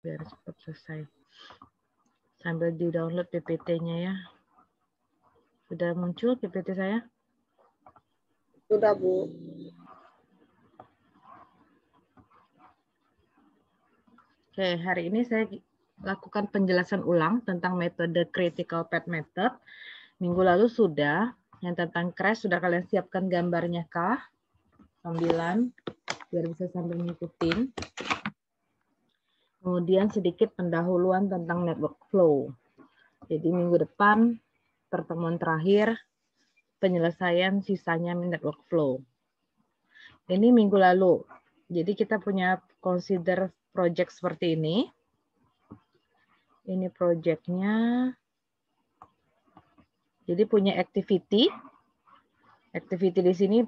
biar cepat selesai. Sambil di-download PPT-nya ya. Sudah muncul PPT saya? Sudah, Bu. Oke, hari ini saya lakukan penjelasan ulang tentang metode critical path method. Minggu lalu sudah. Yang tentang crash sudah kalian siapkan gambarnya kah? 9, biar bisa sambil ngikutin. Kemudian sedikit pendahuluan tentang network flow. Jadi minggu depan, pertemuan terakhir, penyelesaian sisanya network flow. Ini minggu lalu. Jadi kita punya consider project seperti ini. Ini projectnya. Jadi punya activity. Activity di sini,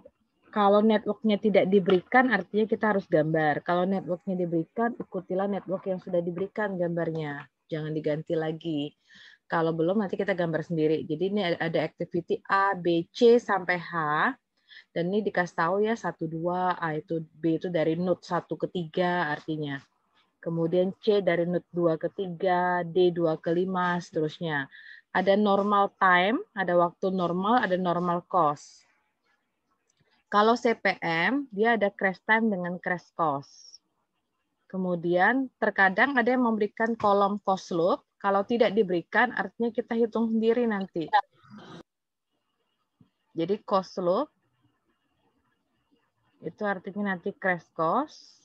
kalau networknya tidak diberikan, artinya kita harus gambar. Kalau networknya diberikan, ikutilah network yang sudah diberikan gambarnya. Jangan diganti lagi. Kalau belum, nanti kita gambar sendiri. Jadi ini ada activity A, B, C, sampai H. Dan ini dikasih tahu ya, 1, 2, A itu, B itu dari node 1 ke 3 artinya. Kemudian C dari node 2 ke 3, D 2 ke 5, seterusnya. Ada normal time, ada waktu normal, ada normal cost. Kalau CPM, dia ada crash time dengan crash cost. Kemudian terkadang ada yang memberikan kolom cost loop. Kalau tidak diberikan, artinya kita hitung sendiri nanti. Jadi cost loop, itu artinya nanti crash cost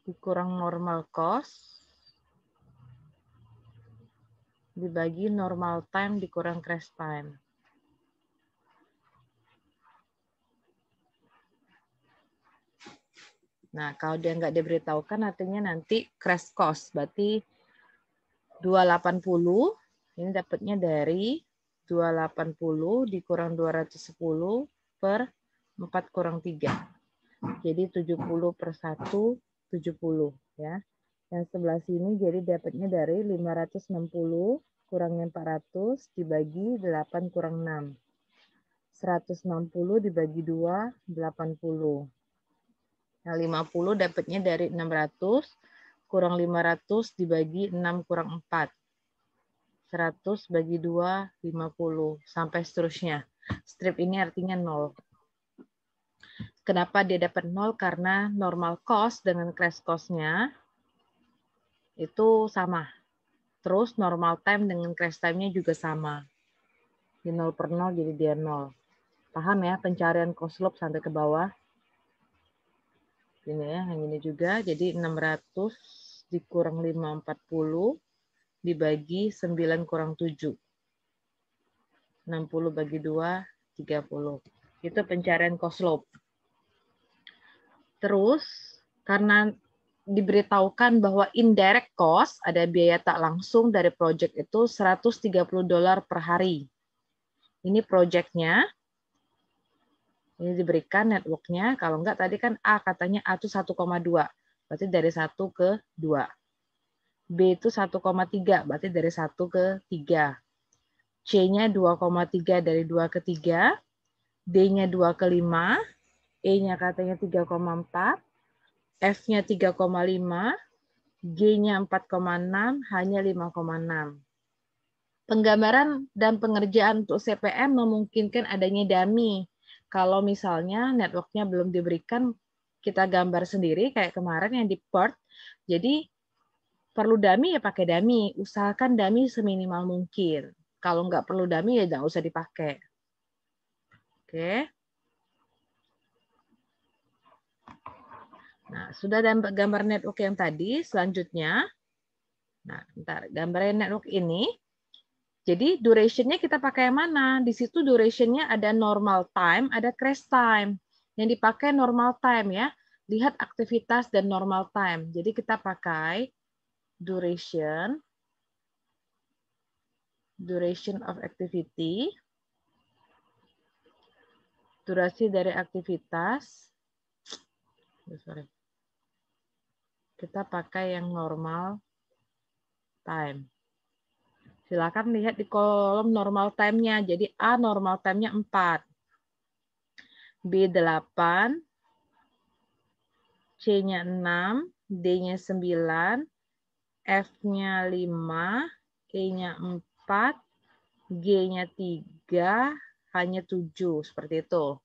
dikurang normal cost dibagi normal time dikurang crash time. Nah, kalau dia nggak diberitahukan, artinya nanti crash cost. Berarti 280, ini dapatnya dari 280 dikurang 210 per 4 kurang 3. Jadi 70 per 1, 70. Ya. Yang sebelah sini jadi dapatnya dari 560 kurangnya 400 dibagi 8 kurang 6. 160 dibagi 2, 80. Nah, 50 dapatnya dari 600 kurang 500 dibagi 6 kurang 4. 100 bagi 2, 50. Sampai seterusnya. Strip ini artinya 0. Kenapa dia dapat 0? Karena normal cost dengan crash cost-nya itu sama. Terus normal time dengan crash time-nya juga sama. Di 0 per 0 jadi dia 0. Paham ya pencarian cost loop sampai ke bawah? Ini ya, yang ini juga. Jadi 600 dikurang 540 dibagi 9 kurang 7. 60 bagi 2, 30. Itu pencarian cost loop. Terus, karena diberitahukan bahwa indirect cost, ada biaya tak langsung dari project itu $130 per hari. Ini projectnya. Ini diberikan networknya. Kalau enggak, tadi kan A katanya A itu 1,2. Berarti dari 1 ke 2. B itu 1,3. Berarti dari 1 ke 3. C-nya 2,3 dari 2 ke 3. D-nya 2 ke 5. E-nya katanya 3,4. F-nya 3,5. G-nya 4,6. H-nya 5,6. Penggambaran dan pengerjaan untuk CPM memungkinkan adanya dummy. Kalau misalnya networknya belum diberikan, kita gambar sendiri kayak kemarin yang di port. Jadi perlu dummy ya pakai dummy. Usahakan dummy seminimal mungkin. Kalau nggak perlu dummy ya jangan usah dipakai. Oke. Nah, sudah gambar network yang tadi. Selanjutnya, nah, bentar, gambar network ini. Jadi duration-nya kita pakai yang mana? Di situ duration-nya ada normal time, ada crash time. Yang dipakai normal time ya. Lihat aktivitas dan normal time. Jadi kita pakai duration of activity, durasi dari aktivitas. Kita pakai yang normal time. Silakan lihat di kolom normal time-nya. Jadi A normal time-nya 4. B 8. C-nya 6. D-nya 9, F-nya 5, E-nya 4, G-nya 3, H-nya 7. Seperti itu.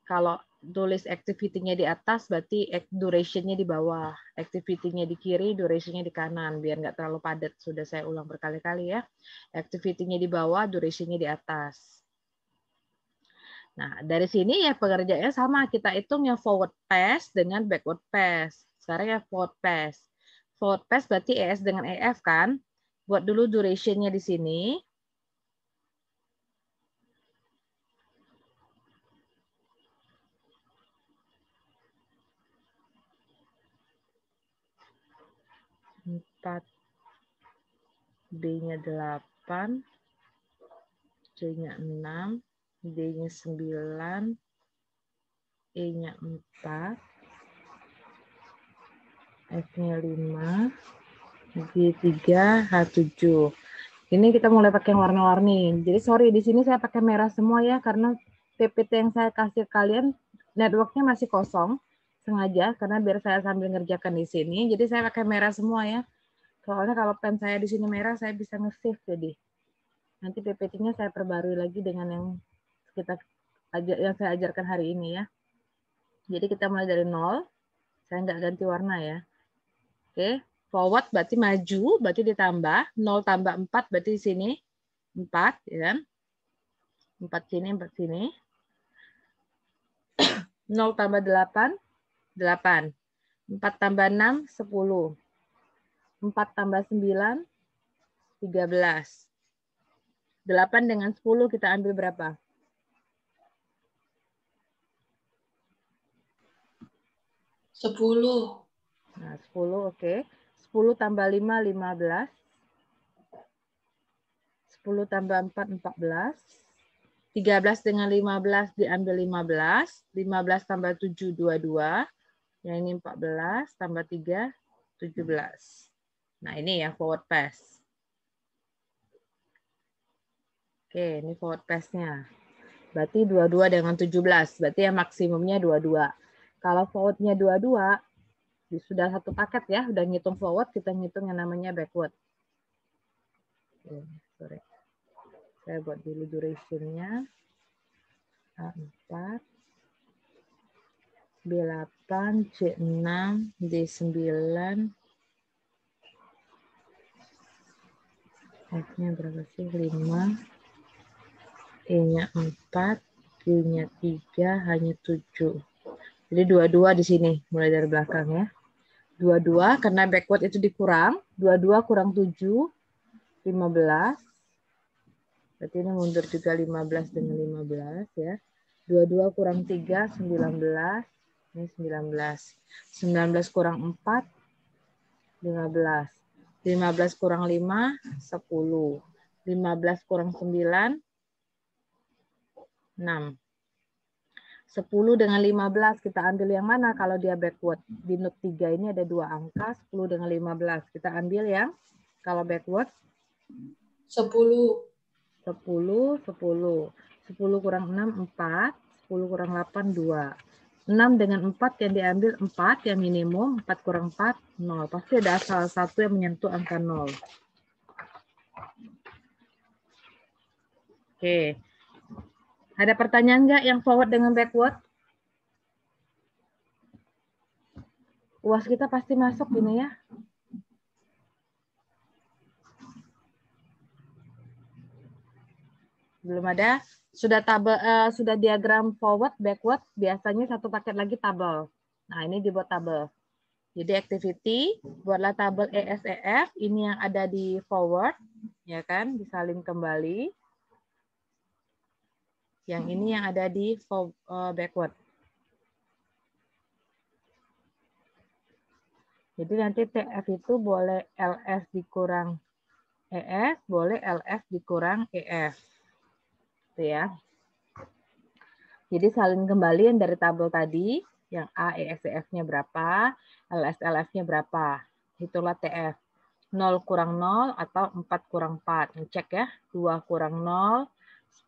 Kalau tulis activity-nya di atas, berarti duration-nya di bawah. Activity-nya di kiri, duration-nya di kanan. Biar nggak terlalu padat. Sudah saya ulang berkali-kali ya. Activity-nya di bawah, duration-nya di atas. Nah, dari sini ya pengerjaannya sama. Kita hitung yang forward pass dengan backward pass. Sekarang ya forward pass. Forward pass berarti ES dengan EF kan. Buat dulu duration-nya di sini. Empat, B-nya 8, C-nya 6, D-nya 9, E-nya 4, F-nya 5, G3, H7. Ini kita mulai pakai warna-warni. Jadi sorry, di sini saya pakai merah semua ya, karena PPT yang saya kasih kalian, networknya masih kosong. Sengaja, karena biar saya sambil ngerjakan di sini. Jadi saya pakai merah semua ya. Soalnya kalau pen saya di sini merah, saya bisa nge-save jadi. Nanti PPT-nya saya perbarui lagi dengan yang saya ajarkan hari ini ya. Jadi kita mulai dari 0. Saya nggak ganti warna ya. Oke, forward berarti maju, berarti ditambah. 0 tambah 4 berarti di sini 4, ya kan? 4 sini, 4 sini. 0 tambah 8, 8. 4 tambah 6, 10. 4 tambah 9, 13. 8 dengan 10 kita ambil berapa? 10. Nah, 10, oke. 10 tambah 5, 15. 10 tambah 4, 14. 13 dengan 15 diambil 15. 15 tambah 7, 22. Yang ini 14 tambah 3, 17. Nah, ini ya forward pass. Oke, ini forward pass-nya. Berarti 22 dengan 17. Berarti yang maksimumnya 22. Kalau forward-nya 22, sudah satu paket ya. Udah ngitung forward, kita ngitung yang namanya backward. Oke, sorry. Saya buat dulu duration-nya. A4. B8, C6, D9, F-nya berapa sih? 5, E-nya 4, G-nya 3, H-nya 7. Jadi 22 di sini, mulai dari belakang ya. 22, karena backward itu dikurang. 22 kurang 7, 15. Berarti ini mundur juga 15 dengan 15 ya. 22 kurang 3, 19. Ini 19. 19 kurang 4, 15. 15 kurang 5, 10. 15 kurang 9, 6. 10 dengan 15 kita ambil yang mana kalau dia backward? Di note 3 ini ada 2 angka, 10 dengan 15. Kita ambil yang kalau backward 10. 10, 10. 10 kurang 6, 4. 10 kurang 8, 2. 6 dengan 4 yang diambil 4, yang minimum. 4 kurang 4, 0. Pasti ada salah satu yang menyentuh angka 0. Oke. Ada pertanyaan nggak yang forward dengan backward? UAS kita pasti masuk ini ya. Belum ada? Sudah tabel, sudah diagram forward, backward, biasanya satu paket lagi tabel. Nah, ini dibuat tabel. Jadi activity, buatlah tabel ESEF, ini yang ada di forward, ya kan, disalin kembali. Yang ini yang ada di backward. Jadi nanti TF itu boleh LF dikurang EF, boleh LF dikurang EF. Itu ya. Jadi salin kembali yang dari tabel tadi, yang A, ESEF-nya berapa, LS-LF-nya berapa. Itulah TF. 0 kurang 0 atau 4 kurang 4. Ngecek ya. 2 kurang 0,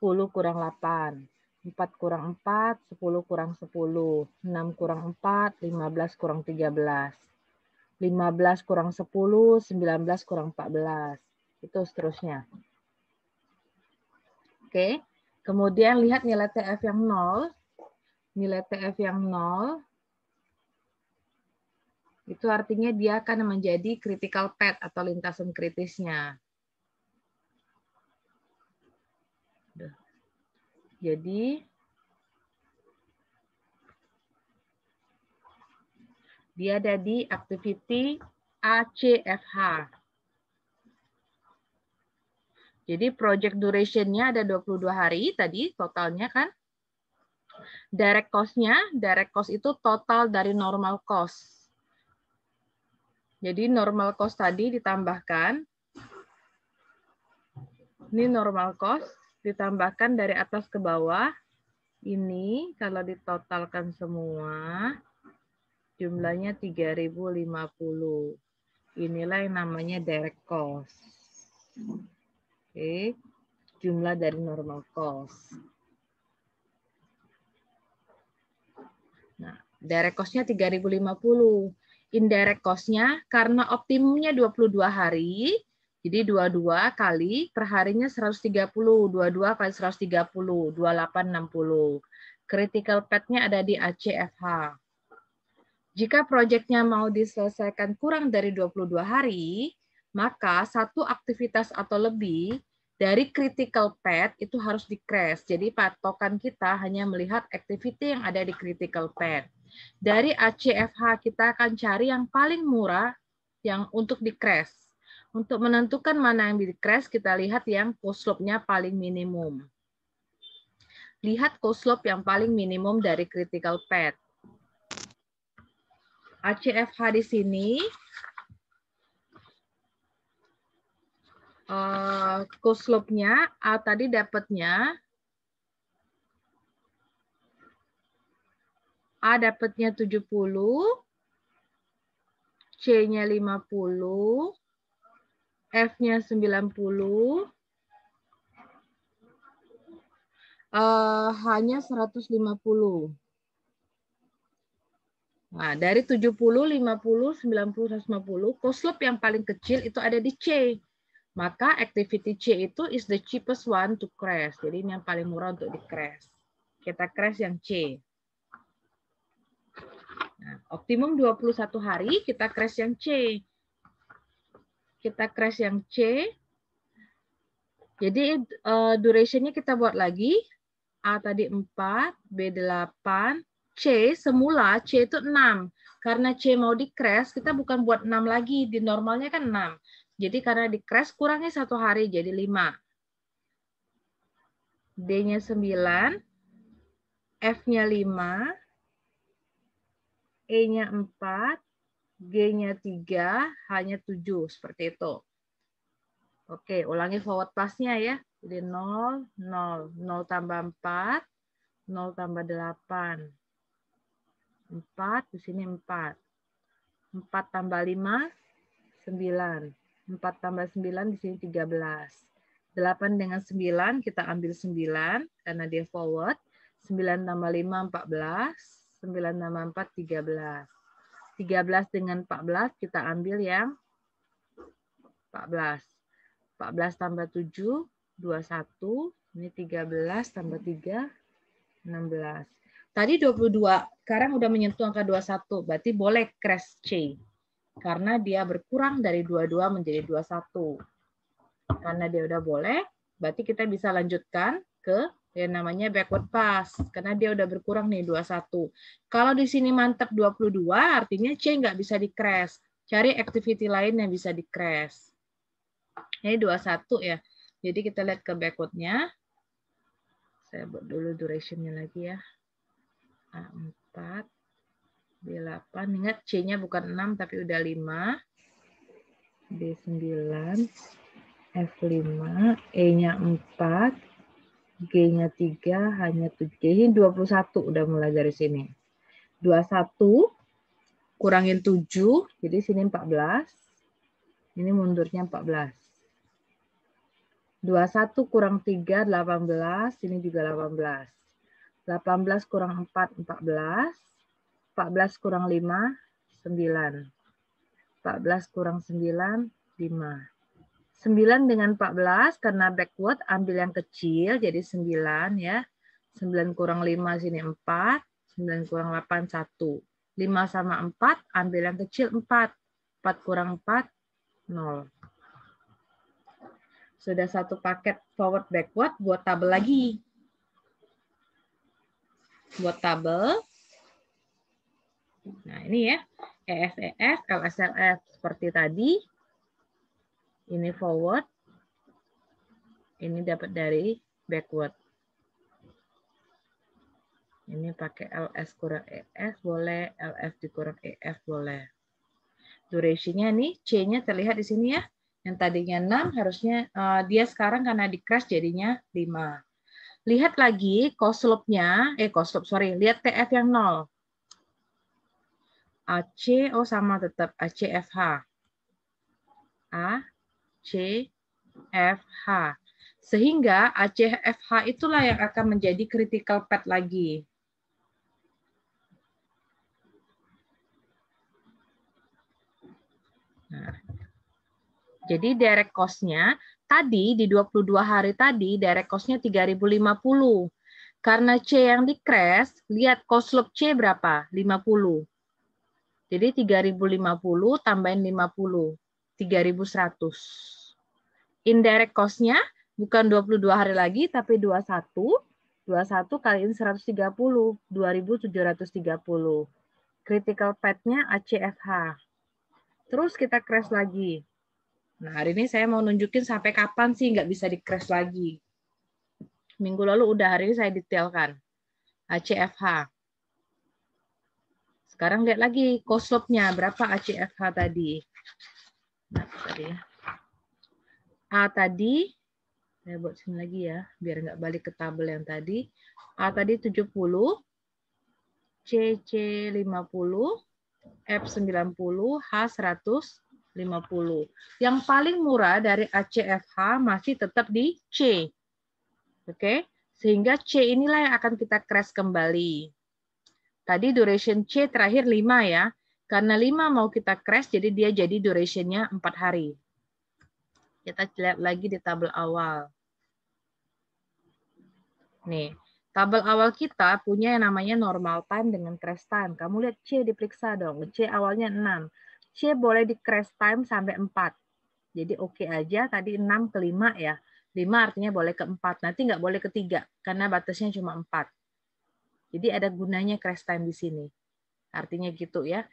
10 kurang 8. 4 kurang 4, 10 kurang 10. 6 kurang 4, 15 kurang 13. 15 kurang 10, 19 kurang 14. Itu seterusnya. Oke. Kemudian lihat nilai TF yang 0. Nilai TF yang 0 itu artinya dia akan menjadi critical path atau lintasan kritisnya. Jadi dia ada di activity ACFH. Jadi project duration-nya ada 22 hari tadi totalnya kan. Direct cost itu total dari normal cost. Jadi normal cost tadi ditambahkan, ini normal cost, ditambahkan dari atas ke bawah, ini kalau ditotalkan semua, jumlahnya 3.050. Inilah yang namanya direct cost. Oke, jumlah dari normal cost. Nah, direct cost-nya 3.050. Indirect cost-nya karena optimumnya 22 hari, jadi 22 kali per harinya 130, 22 kali 130, 2860. Critical path-nya ada di ACFH. Jika proyeknya mau diselesaikan kurang dari 22 hari, maka satu aktivitas atau lebih dari critical path itu harus di-crash. Jadi patokan kita hanya melihat activity yang ada di critical path. Dari ACFH kita akan cari yang paling murah yang untuk di-crash. Untuk menentukan mana yang di-crash, kita lihat yang cost slope-nya paling minimum. Lihat cost slope yang paling minimum dari critical path. ACFH di sini cost slope-nya A tadi dapatnya A dapatnya 70, C-nya 50, F-nya 90, H-nya 150. Nah, dari 70, 50, 90, 150, cost slope yang paling kecil itu ada di C. Maka activity C itu is the cheapest one to crash. Jadi ini yang paling murah untuk di crash. Kita crash yang C. Nah, optimum 21 hari, kita crash yang C. Kita crash yang C. Jadi duration-nya kita buat lagi. A tadi 4, B 8, C semula C itu 6. Karena C mau di crash, kita bukan buat 6 lagi. Di normalnya kan 6. Jadi karena di crash kurangnya 1 hari jadi 5. D-nya 9, F-nya 5, E-nya 4, G-nya 3, H-nya 7. Seperti itu. Oke, ulangi forward pass-nya ya. Jadi 0, 0. 0 tambah 4, 0 tambah 8. 4, di sini 4. 4 tambah 5, 9. 4 tambah 9, di sini 13. 8 dengan 9, kita ambil 9, karena dia forward. 9 tambah 5, 14. 9 tambah 4, 13. 13 dengan 14, kita ambil yang 14. 14 tambah 7, 21. Ini 13 tambah 3, 16. Tadi 22, sekarang udah menyentuh angka 21, berarti boleh crash C. Karena dia berkurang dari 22 menjadi 21. Karena dia udah boleh, berarti kita bisa lanjutkan ke yang namanya backward pass. Karena dia udah berkurang nih 21. Kalau di sini mantap 22, artinya C nggak bisa di crash. Cari activity lain yang bisa di crash. Ini 21 ya. Jadi kita lihat ke backward-nya. Saya buat dulu duration-nya lagi ya. A4, B8. Ingat C-nya bukan 6 tapi udah 5. B9, F5, E-nya 4, G-nya 3, H-nya 7. Ini 21 udah mulai dari sini. 21 kurangin 7, jadi sini 14. Ini mundurnya 14. 21 kurang 3, 18. Ini juga 18. 18 kurang 4, 14. 14 kurang 5, 9. 14 kurang 9, 5. 9 dengan 14, karena backward, ambil yang kecil, jadi 9 ya. 9 kurang 5, sini 4. 9 kurang 8, 1. 5 sama 4, ambil yang kecil 4. 4 kurang 4, 0. Sudah satu paket forward backward, buat tabel lagi. Buat tabel. Nah ini ya, EF, LSLF seperti tadi. Ini forward. Ini dapat dari backward. Ini pakai LS kurang EF boleh, LF dikurang EF boleh. Durasinya nih, C-nya terlihat di sini ya. Yang tadinya 6, harusnya dia sekarang karena di crash jadinya 5. Lihat lagi cost slope-nya, lihat TF yang 0. AC, oh sama tetap, ACFH. ACFH. Sehingga ACFH itulah yang akan menjadi critical path lagi. Nah, jadi direct cost-nya tadi di 22 hari tadi direct cost-nya 3.050. Karena C yang di crash, lihat cost slope C berapa? 50. Jadi 3.050 tambahin 50, 3.100. Indirect cost-nya bukan 22 hari lagi tapi 21. 21 kaliin 130, 2.730. Critical path-nya ACFH. Terus kita crash lagi. Nah, hari ini saya mau nunjukin sampai kapan sih nggak bisa di-crash lagi. Minggu lalu udah, hari ini saya detailkan. ACFH. Sekarang lihat lagi cost slope-nya. Berapa ACFH tadi? Nah, tadi ya. A tadi, saya buat sini lagi ya, biar nggak balik ke tabel yang tadi. A tadi 70, CC 50, F 90, H 150. Yang paling murah dari ACFH masih tetap di C. Oke, sehingga C inilah yang akan kita crash kembali. Tadi duration C terakhir 5 ya. Karena 5 mau kita crash, jadi dia jadi duration-nya 4 hari. Kita lihat lagi di tabel awal. Nih, tabel awal kita punya yang namanya normal time dengan crash time. Kamu lihat C diperiksa dong. C awalnya 6. C boleh di crash time sampai 4. Jadi oke aja, tadi 6 ke 5 ya. 5 artinya boleh ke 4. Nanti nggak boleh ke 3, karena batasnya cuma 4. Jadi ada gunanya crash time di sini. Artinya gitu ya.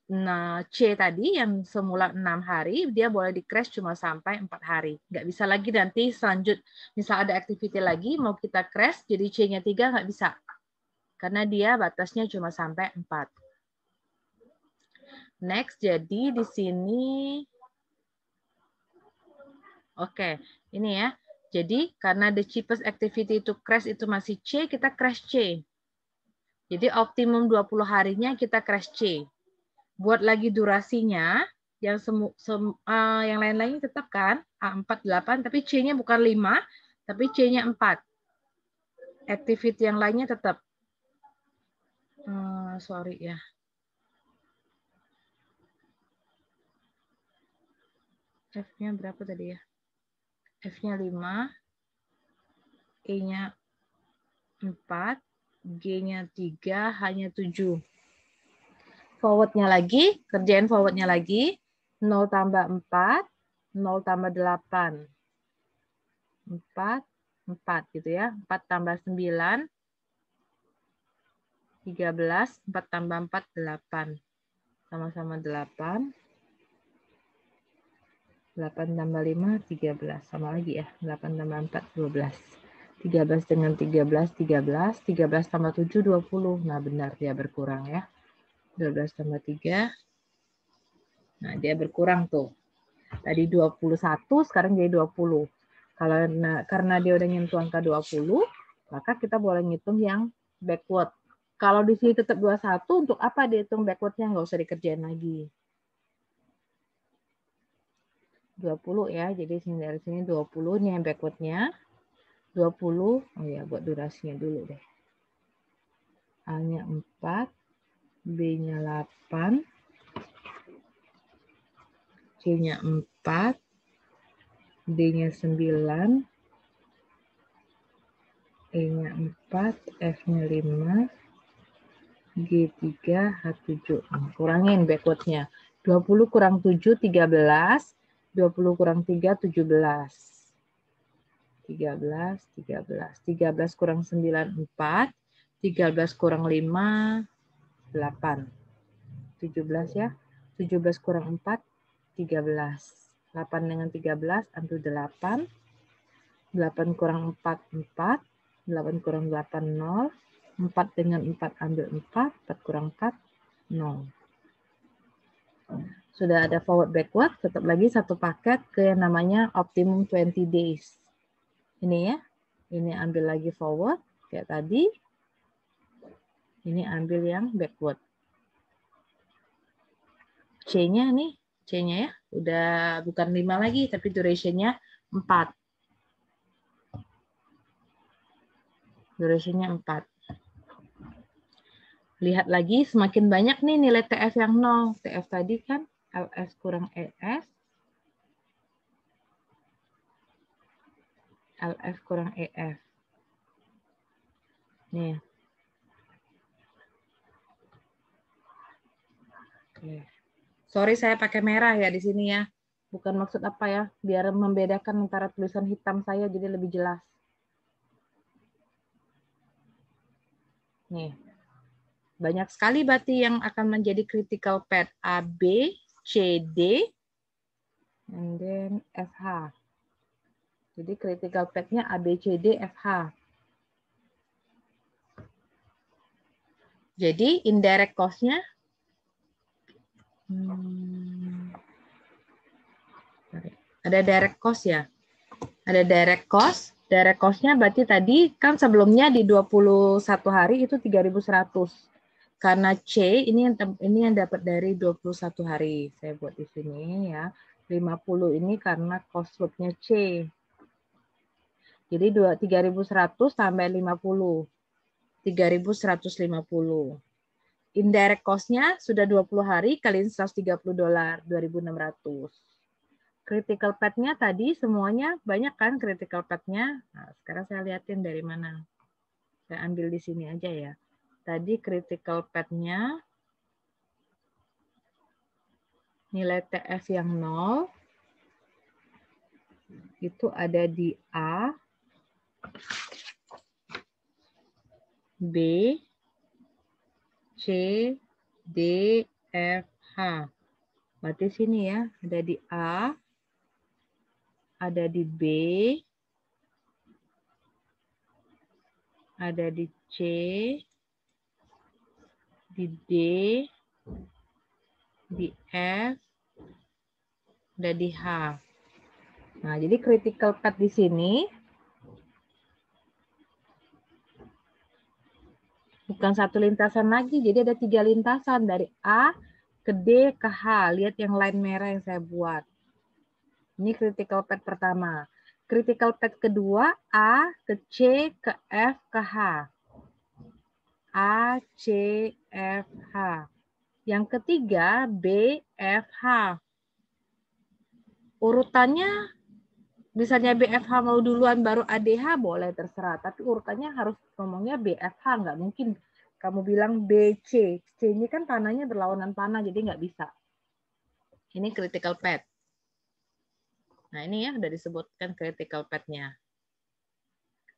Nah, C tadi yang semula 6 hari, dia boleh di-crash cuma sampai 4 hari. Nggak bisa lagi nanti selanjut, misal ada activity lagi, mau kita crash, jadi C-nya 3 nggak bisa. Karena dia batasnya cuma sampai 4. Next, jadi di sini, oke, ini ya. Jadi karena the cheapest activity to crash itu masih C, kita crash C. Jadi optimum 20 harinya kita crash C. Buat lagi durasinya, yang yang lain-lain tetap kan, A48, tapi C-nya bukan 5, tapi C-nya 4. Activity yang lainnya tetap. Sorry ya. F-nya berapa tadi ya? F-nya 5, E-nya 4, G-nya 3, H-nya 7. Forward-nya lagi, kerjain forward-nya lagi. 0 tambah 4, 0 tambah 8. 4 gitu ya. 4 tambah 9, 13, 4 tambah 4, 8. Sama-sama 8. 8 tambah 5, 13. Sama lagi ya. 8 tambah 4, 12. 13 dengan 13, 13. 13 tambah 7, 20. Nah, benar dia berkurang ya. 12 tambah 3. Nah, dia berkurang tuh. Tadi 21, sekarang jadi 20. Karena dia udah nyentuh angka 20, maka kita boleh ngitung yang backward. Kalau di sini tetap 21, untuk apa dihitung backward-nya? Nggak usah dikerjain lagi. 20 ya, jadi dari sini 20, ini yang backward-nya. 20, oh ya, buat durasinya dulu deh. A-nya 4, B-nya 8, C-nya 4, D-nya 9, E-nya 4, F-nya 5, G3, H7. Kurangin backward-nya. 20 kurang 7, 13. 20 kurang 3, 17. 13, 13. 13 kurang 9, 4. 13 kurang 5, 8. 17 ya. 17 kurang 4, 13. 8 dengan 13, ambil 8. 8 kurang 4, 4. 8 kurang 8, 0. 4 dengan 4, ambil 4. 4 kurang 4, 0. Sudah ada forward backward, tetap lagi satu paket ke yang namanya optimum 20 days. Ini ya, ini ambil lagi forward, kayak tadi. Ini ambil yang backward. C-nya nih, C-nya ya, udah bukan 5 lagi, tapi duration-nya 4. Duration-nya 4. Lihat lagi, semakin banyak nih nilai TF yang 0. TF tadi kan LS kurang ES. LF kurang EF. Nih. Oke. Sorry saya pakai merah ya di sini ya. Bukan maksud apa ya, biar membedakan antara tulisan hitam saya jadi lebih jelas. Nih. Banyak sekali berarti yang akan menjadi critical path A, B, C, D, and then FH. Jadi critical path-nya A, B, C, D, FH. Jadi indirect cost-nya ada direct cost ya. Ada direct cost. Direct cost-nya berarti tadi kan sebelumnya di 21 hari itu 3.100. Karena C ini yang dapat dari 21 hari. Saya buat di sini ya. 50 ini karena cost load-nya C. Jadi 3.100 tambah 50. 3.150. Indirect cost-nya sudah 20 hari kali $130, 2.600. Critical path-nya tadi semuanya banyak kan critical path-nya. Nah, sekarang saya lihatin dari mana. Saya ambil di sini aja ya. Tadi critical path-nya nilai TF yang 0 itu ada di A, B, C, D, F, H. Berarti sini ya, ada di A, ada di B, ada di C, di D, di F, ada di H. Nah, jadi critical path di sini bukan satu lintasan lagi, jadi ada 3 lintasan dari A ke D ke H. Lihat yang line merah yang saya buat. Ini critical path pertama. Critical path kedua A ke C ke F ke H. A, C, F, H. Yang ketiga B, F, H. Urutannya misalnya BFH mau duluan baru ADH boleh terserah. Tapi urutannya harus ngomongnya BFH. Nggak mungkin kamu bilang BC. C ini kan panahnya berlawanan panah jadi nggak bisa. Ini critical path. Nah ini ya udah disebutkan critical path-nya.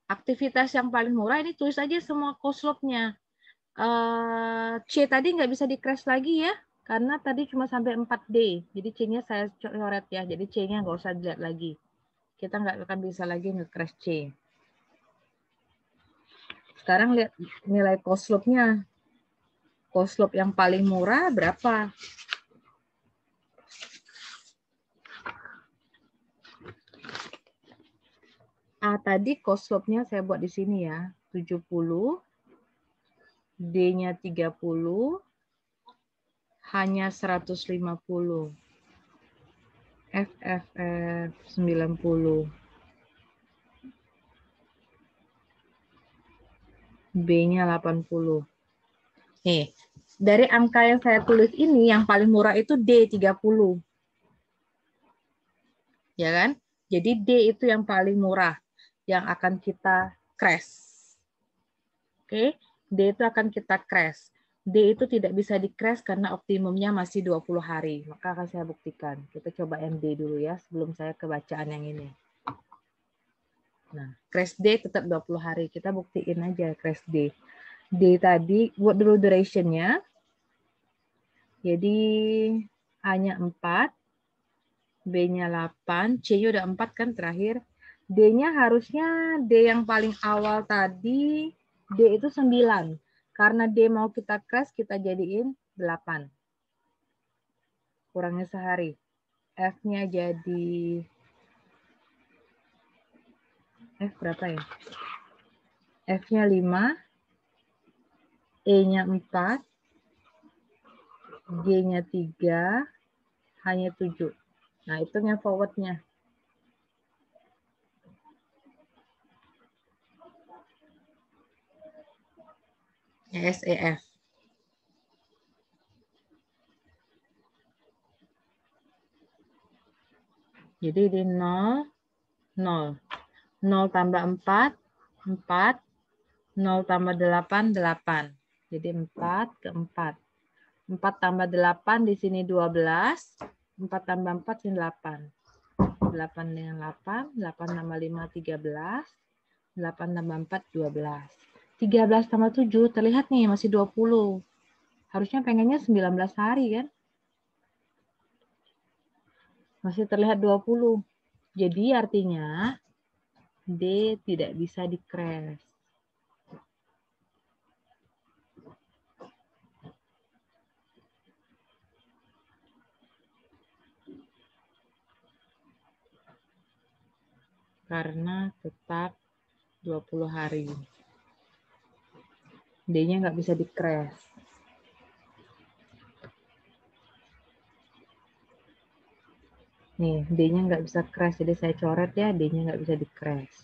Aktivitas yang paling murah ini tulis aja semua cost load-nya. C tadi nggak bisa di crash lagi ya. Karena tadi cuma sampai 4D. Jadi C-nya saya coret ya. Jadi C-nya nggak usah dilihat lagi. Kita nggak akan bisa lagi nge-crash C. Sekarang lihat nilai cost load-nya. Cost load yang paling murah berapa? A tadi cost load-nya saya buat di sini ya. 70. D-nya 30. H-nya 150. FFF 90. B-nya 80. Nih, dari angka yang saya tulis ini yang paling murah itu D 30. Ya kan? Jadi D itu yang paling murah yang akan kita crash. Oke, D itu akan kita crash. D itu tidak bisa di crash karena optimumnya masih 20 hari. Maka akan saya buktikan. Kita coba MD dulu ya sebelum saya ke bacaan yang ini. Nah, crash D tetap 20 hari. Kita buktiin aja crash D. D tadi buat dulu duration-nya. Jadi A-nya 4, B-nya 8, C-nya udah 4 kan terakhir. D-nya harusnya D yang paling awal tadi, D itu 9. Karena D mau kita crash, kita jadiin 8. Kurangnya sehari. F-nya jadi... F berapa ya? F-nya 5, E-nya 4, G-nya 3, H-nya 7. Nah, hitungnya forward-nya. SEF. Jadi di 0, 0. 0 tambah 4, 4. 0 tambah 8, 8. Jadi 4 ke 4. 4 tambah 8 di sini 12. 4 tambah 4 sini 8. 8 dengan 8. 8 tambah 5, 13. 8 tambah 4, 12. 13 tambah 7 terlihat nih masih 20. Harusnya pengennya 19 hari kan? Masih terlihat 20. Jadi artinya D tidak bisa di-crash. Karena tetap 20 hari. D-nya nggak bisa di-crash. Nih, D-nya nggak bisa crash, jadi saya coret ya, D-nya nggak bisa di-crash.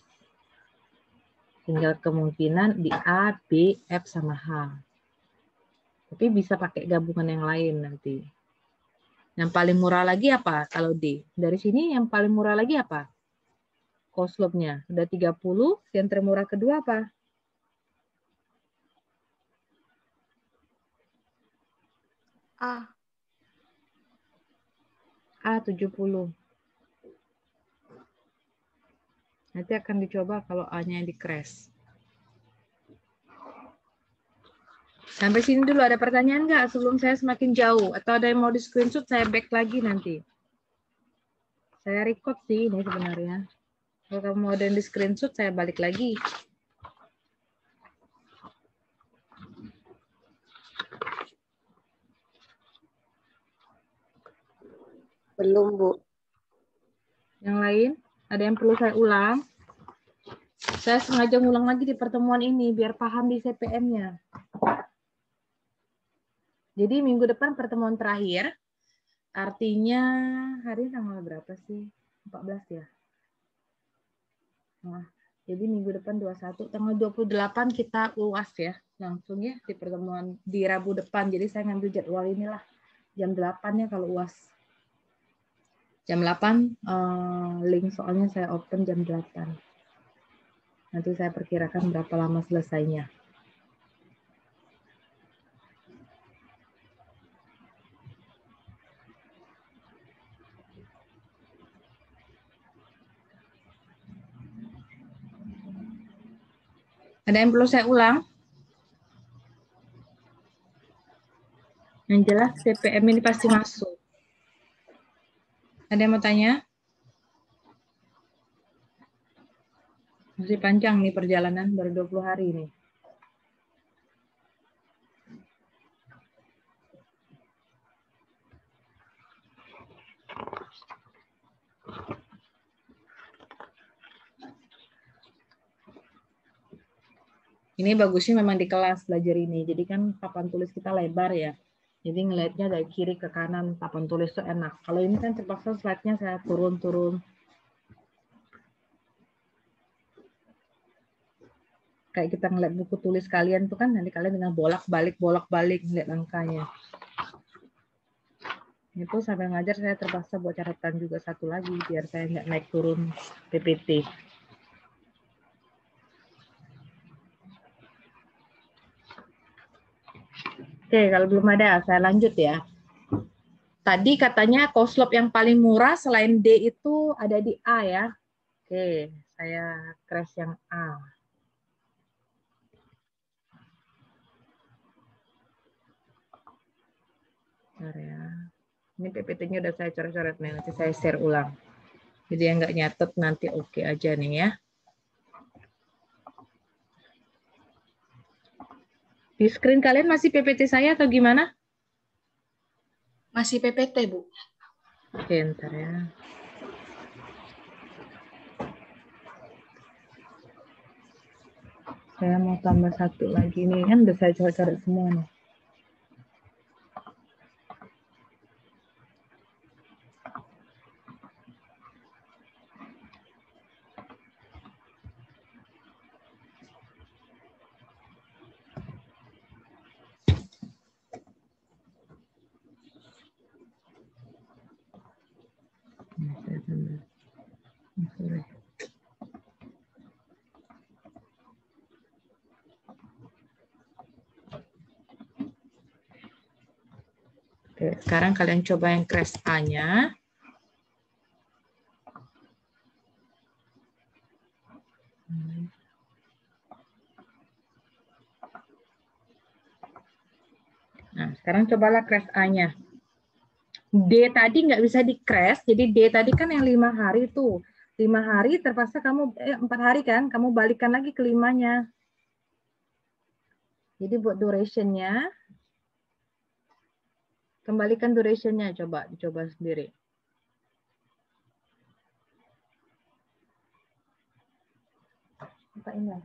Tinggal kemungkinan di A, B, F, sama H. Tapi bisa pakai gabungan yang lain nanti. Yang paling murah lagi apa kalau D? Dari sini yang paling murah lagi apa? Cost slope-nya. Udah 30, yang termurah kedua apa? A. A, 70. Nanti akan dicoba kalau A-nya di crash. Sampai sini dulu ada pertanyaan nggak sebelum saya semakin jauh? Atau ada yang mau di screenshot, saya back lagi nanti. Saya record sih ini sebenarnya. Kalau kamu mau ada yang di screenshot, saya balik lagi. Belum, Bu. Yang lain, ada yang perlu saya ulang? Saya sengaja ngulang lagi di pertemuan ini, biar paham di CPM-nya. Jadi minggu depan pertemuan terakhir, artinya hari tanggal berapa sih? 14 ya? Nah, jadi minggu depan 21, tanggal 28 kita UAS ya, langsung ya di pertemuan di Rabu depan. Jadi saya ngambil jadwal inilah, jam 8 ya kalau UAS. Jam 8, link soalnya saya open jam 8. Nanti saya perkirakan berapa lama selesainya. Ada yang perlu saya ulang? Yang jelas CPM ini pasti masuk. Ada yang mau tanya? Masih panjang nih perjalanan, baru 20 hari nih. Ini bagusnya memang di kelas belajar ini. Jadi kan papan tulis kita lebar ya. Jadi ngelihatnya dari kiri ke kanan, papan tulis itu enak. Kalau ini kan terpaksa slide-nya saya turun-turun. Kayak kita ngeliat buku tulis kalian tuh kan nanti kalian dengan bolak-balik ngeliat angkanya. Itu sambil ngajar saya terpaksa buat catatan juga satu lagi biar saya nggak naik turun PPT. Oke, kalau belum ada, saya lanjut ya. Tadi katanya coslop yang paling murah selain D itu ada di A ya. Oke, saya crash yang A. Bentar ya. Ini PPT-nya udah saya coret-coret nih, nanti saya share ulang. Jadi yang nggak nyatet nanti oke aja nih ya. Di screen kalian masih PPT saya atau gimana? Masih PPT, Bu. Oke, ntar ya. Saya mau tambah satu lagi nih, kan udah saya coret-coret semua nih. Nah, saya tambah. Sorry. Oke, sekarang kalian coba yang crash A-nya. Nah, sekarang cobalah crash A-nya. D tadi nggak bisa di crash, jadi D tadi kan yang 5 hari tuh. 5 hari terpaksa kamu, 4 hari kan, kamu balikan lagi ke 5-nya. Jadi buat duration-nya, kembalikan duration-nya, dicoba sendiri. Apa ini?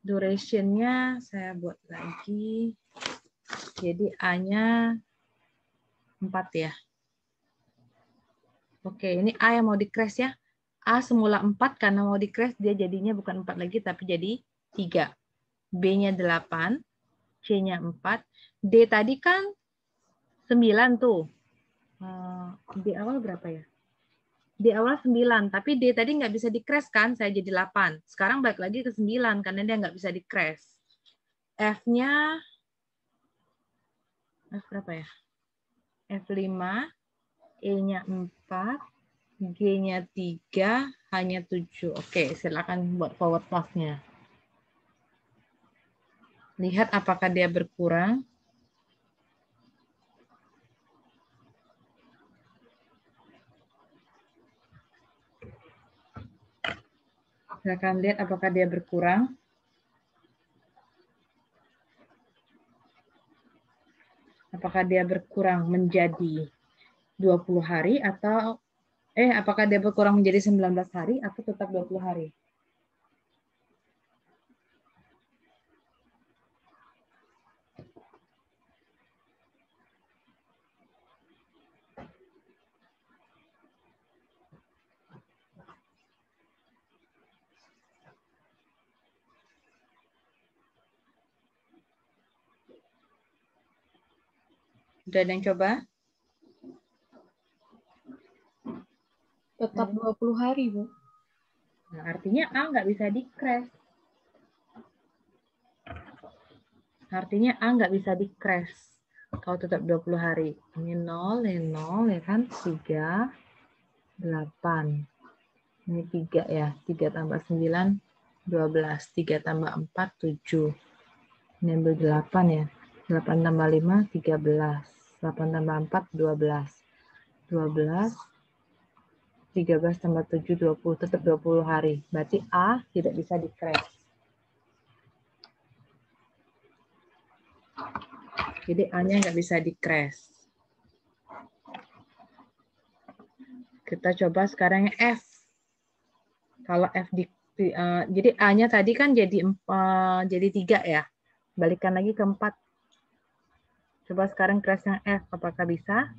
Duration-nya saya buat lagi. Jadi A-nya 4 ya. Oke, ini A yang mau di crash ya. A semula 4 karena mau di crash dia jadinya bukan 4 lagi tapi jadi 3. B-nya 8, C-nya 4. D tadi kan 9 tuh. Di awal berapa ya? Di awal 9, tapi D tadi nggak bisa di crash kan, saya jadi 8. Sekarang balik lagi ke 9 karena dia nggak bisa di crash. F-nya F berapa ya? F5, E-nya 4, G-nya 3, H-nya 7. Oke, silakan buat forward pass-nya. Lihat apakah dia berkurang. Silakan lihat apakah dia berkurang. Apakah dia berkurang menjadi 20 hari atau apakah dia berkurang menjadi 19 hari atau tetap 20 hari? Udah ada yang coba? Tetap 20 hari, Bu. Nah, artinya A nggak bisa di crash. Artinya A nggak bisa di crash. Kalau tetap 20 hari. Ini 0, ini 0, ya kan? 3, 8. Ini 3 ya. 3 tambah 9, 12. 3 tambah 4, 7. Ini ambil 8 ya. 8 tambah 5, 13. 8 tambah 4, 12. 12, 13 tambah 7, 20. Tetap 20 hari. Berarti A tidak bisa di crash. Jadi A-nya nggak bisa di crash. Kita coba sekarang yang F. Kalau F jadi A-nya tadi kan jadi 3 ya. Balikan lagi ke 4. Coba sekarang crash yang F. Apakah bisa?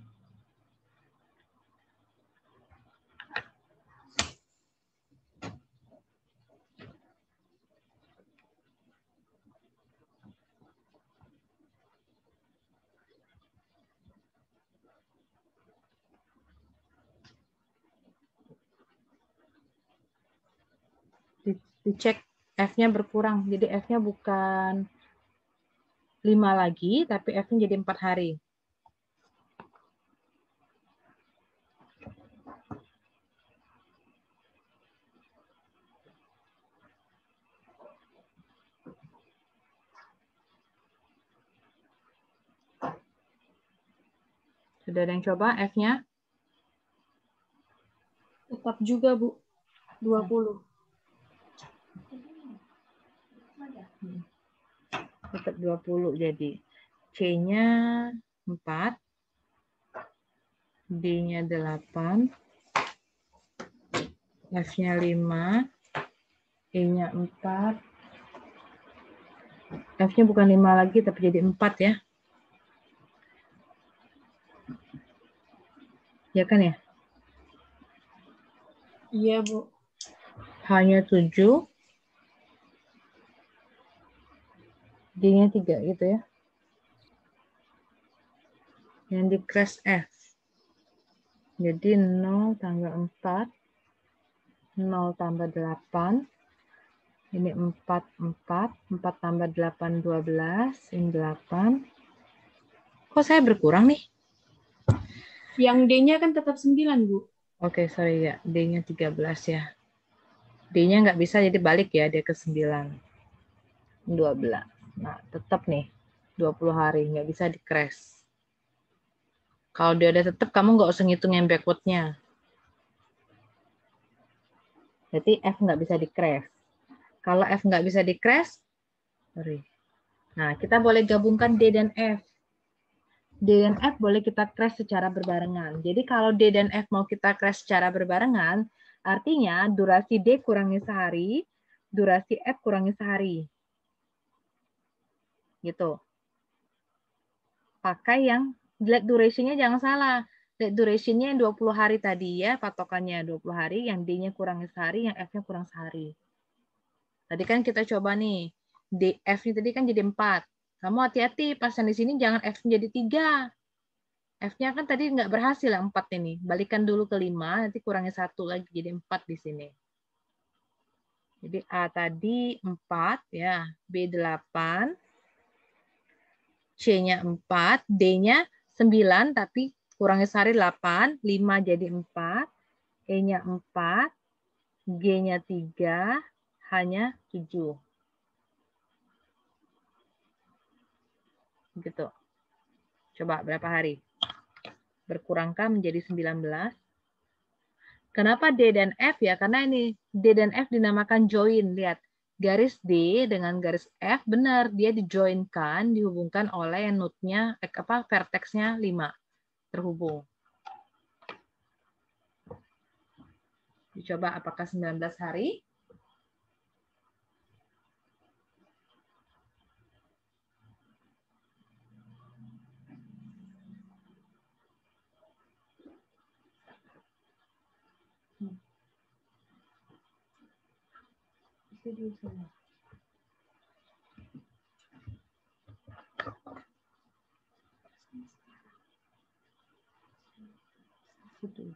Dicek F-nya berkurang. Jadi F-nya bukan 5 lagi, tapi F-nya jadi 4 hari. Sudah ada yang coba F-nya? Tetap juga, Bu. 20. Tetap 20 jadi. C-nya 4. D-nya 8. F-nya 5. E-nya 4. F-nya bukan 5 lagi, tapi jadi 4 ya. Ya kan ya? Iya, Bu. H-nya 7. D-nya 3 gitu ya. Yang di crash F. Jadi 0 tambah 4. 0 tambah 8. Ini 4, 4. 4 tambah 8, 12. Ini 8. Kok saya berkurang nih? Yang D-nya kan tetap 9, Bu. Oke, sorry ya. D-nya 13 ya. D-nya nggak bisa jadi balik ya. Dia ke 9. 12. Nah, tetap nih. 20 hari. Nggak bisa di crash. Kalau dia udah tetap, kamu nggak usah ngitung yang backward-nya. Jadi F nggak bisa di crash. Kalau F nggak bisa di crash, sorry. Nah, kita boleh gabungkan D dan F. D dan F boleh kita crash secara berbarengan. Jadi kalau D dan F mau kita crash secara berbarengan, artinya durasi D kurangi sehari, durasi F kurangi sehari. Gitu. Pakai yang delete duration-nya jangan salah. Delete duration-nya yang 20 hari tadi ya, patokannya 20 hari, yang D-nya kurangi sehari, yang F-nya kurang sehari. Tadi kan kita coba nih, F-nya tadi kan jadi 4. Kamu hati-hati, pas di sini jangan F-nya jadi 3. F-nya kan tadi nggak berhasil yang 4 ini. Balikan dulu ke 5, nanti kurangi 1 lagi, jadi 4 di sini. Jadi A tadi 4, ya. B 8. C-nya 4. D-nya 9, tapi kurangi sehari 8. 5 jadi 4. E-nya 4. G-nya 3. H-nya 7. Gitu. Coba berapa hari? Berkurangkah menjadi 19? Kenapa D dan F ya? Karena ini D dan F dinamakan join. Lihat, garis D dengan garis F benar dia dijoinkan, dihubungkan oleh node-nya vertex-nya 5 terhubung. Dicoba apakah 19 hari? Itu.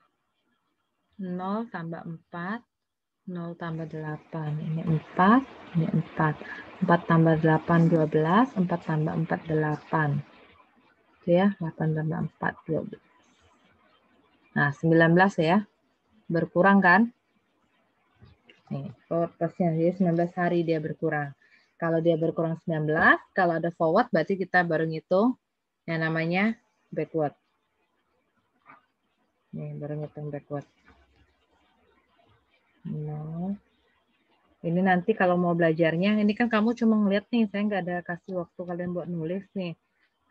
0 tambah 4, 0 tambah 8. Ini 4, ini 4. 4 tambah 8, 12. 4 tambah 4, 8. Itu ya, 8 tambah 4, 12. Nah, 19 ya. Berkurang kan? Nih, forward plus-nya. Jadi 19 hari dia berkurang. Kalau dia berkurang 19, kalau ada forward berarti kita baru ngitung yang namanya backward. Nih, baru ngitung backward. No. Ini nanti kalau mau belajarnya, ini kan kamu cuma ngeliat nih, saya nggak ada kasih waktu kalian buat nulis nih.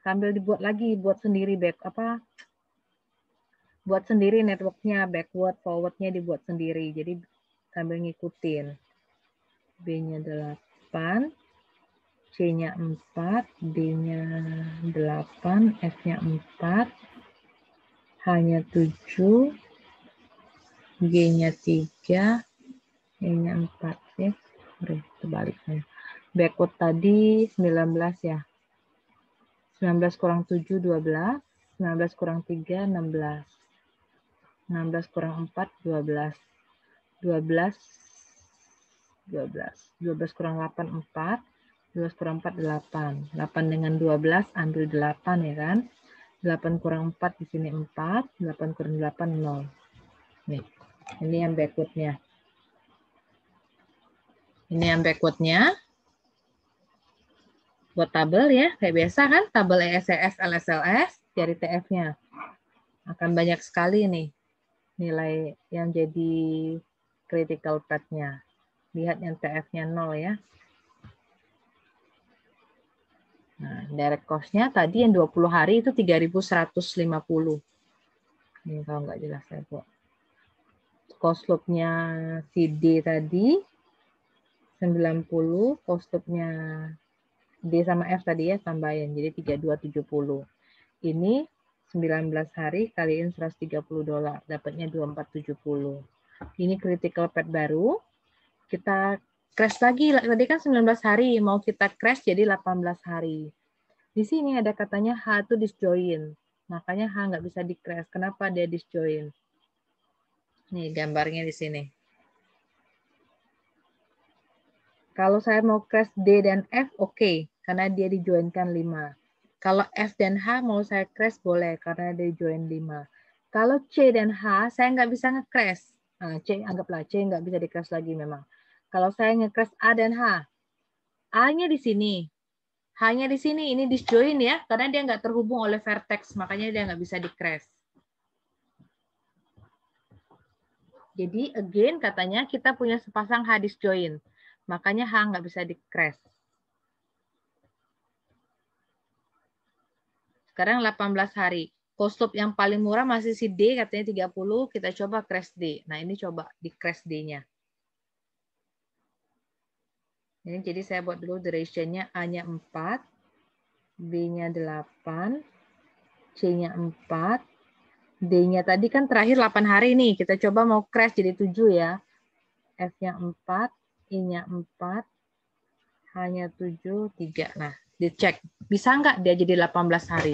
Sambil dibuat lagi, buat sendiri buat sendiri networknya, backward, forwardnya dibuat sendiri. Jadi sambil ngikutin. B-nya 8, C-nya 4, D-nya 8, F-nya 4, H-nya 7, G-nya 3, E-nya 4. Ya, terbalik saya. Backward tadi 19 ya. 19 kurang 7, 12. 19 kurang 3, 16. 16 kurang 4, 12. 12 12 kurang 8, 4. 12 kurang 4, 8. 8 dengan 12, ambil 8 ya kan. 8 kurang 4 di sini 4. 8 kurang 8, 0. Nih, ini yang backwardnya. Ini yang backwardnya. Buat tabel ya, kayak biasa kan. Tabel ESCS, LSLS, cari TF-nya. Akan banyak sekali nih nilai yang jadi critical path-nya. Lihat yang TF-nya 0 ya. Nah, direct cost-nya tadi yang 20 hari itu 3.150. Ini kalau nggak jelas saya buat. Cost loop-nya si D tadi 90, cost loop-nya D sama F tadi ya tambahin. Jadi 3270. Ini 19 hari kaliin $130. Dapatnya 2470. Ini critical path baru. Kita crash lagi. Tadi kan 19 hari. Mau kita crash jadi 18 hari. Di sini ada katanya H itu disjoin. Makanya H nggak bisa di crash. Kenapa dia disjoin? Nih gambarnya di sini. Kalau saya mau crash D dan F, oke. Karena dia dijoinkan 5. Kalau F dan H mau saya crash boleh. Karena dia join 5. Kalau C dan H, saya nggak bisa nge-crash. Nah, C, anggaplah C nggak bisa di-crash lagi memang. Kalau saya nge-crash A dan H, A-nya di sini. H-nya di sini, ini disjoin ya. Karena dia nggak terhubung oleh vertex. Makanya dia nggak bisa di-crash. Jadi, again, katanya kita punya sepasang H disjoin. Makanya H nggak bisa di-crash. Sekarang 18 hari. Cost loop yang paling murah masih si D, katanya 30. Kita coba crash D. Nah, ini coba di crash D-nya. Ini jadi saya buat dulu duration-nya. A-nya 4. B-nya 8. C-nya 4. D-nya tadi kan terakhir 8 hari nih. Kita coba mau crash jadi 7 ya. F-nya 4. I-nya 4. H-nya 7, 3. Nah, dicek. Bisa nggak dia jadi 18 hari?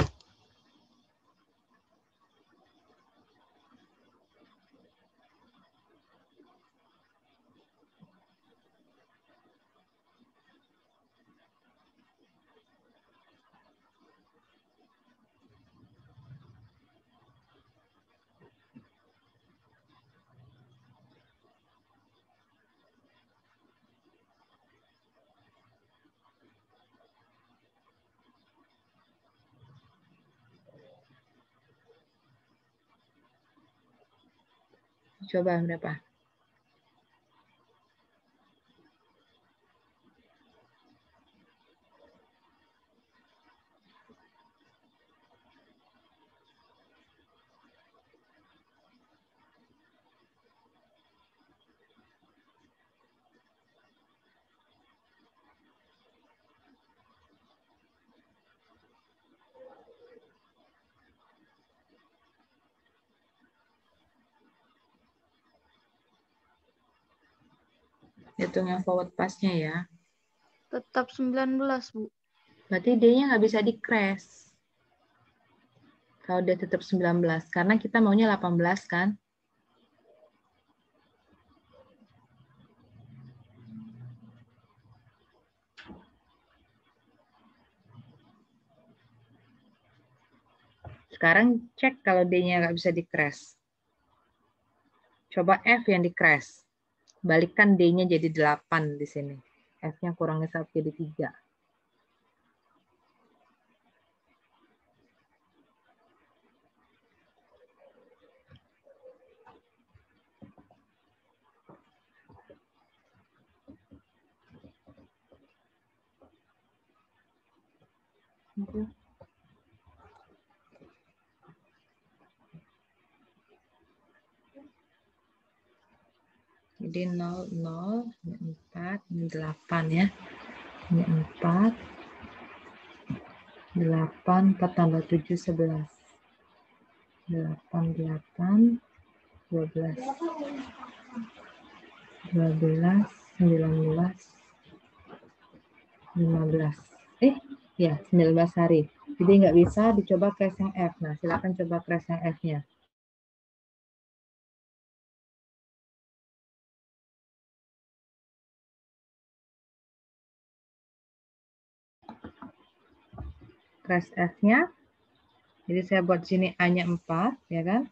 Coba berapa? Hitung yang forward pass-nya ya. Tetap 19, Bu. Berarti D-nya nggak bisa di-crash. Kalau dia tetap 19. Karena kita maunya 18 kan. Sekarang cek kalau D-nya nggak bisa di-crash. Coba F yang di-crash. Balikkan D-nya jadi 8 di sini. F-nya kurangnya 1 jadi 3. Jadi 0, 0, ini 4, ini 8 ya. Ini 4, 8, 4 tambah 7, 11. 8, 8, 12, 12, 19, 15. Ya, 19 hari. Jadi nggak bisa dicoba crash yang F. Nah, silakan coba crash yang F-nya. crash F-nya. Jadi saya buat sini A-nya 4, ya kan?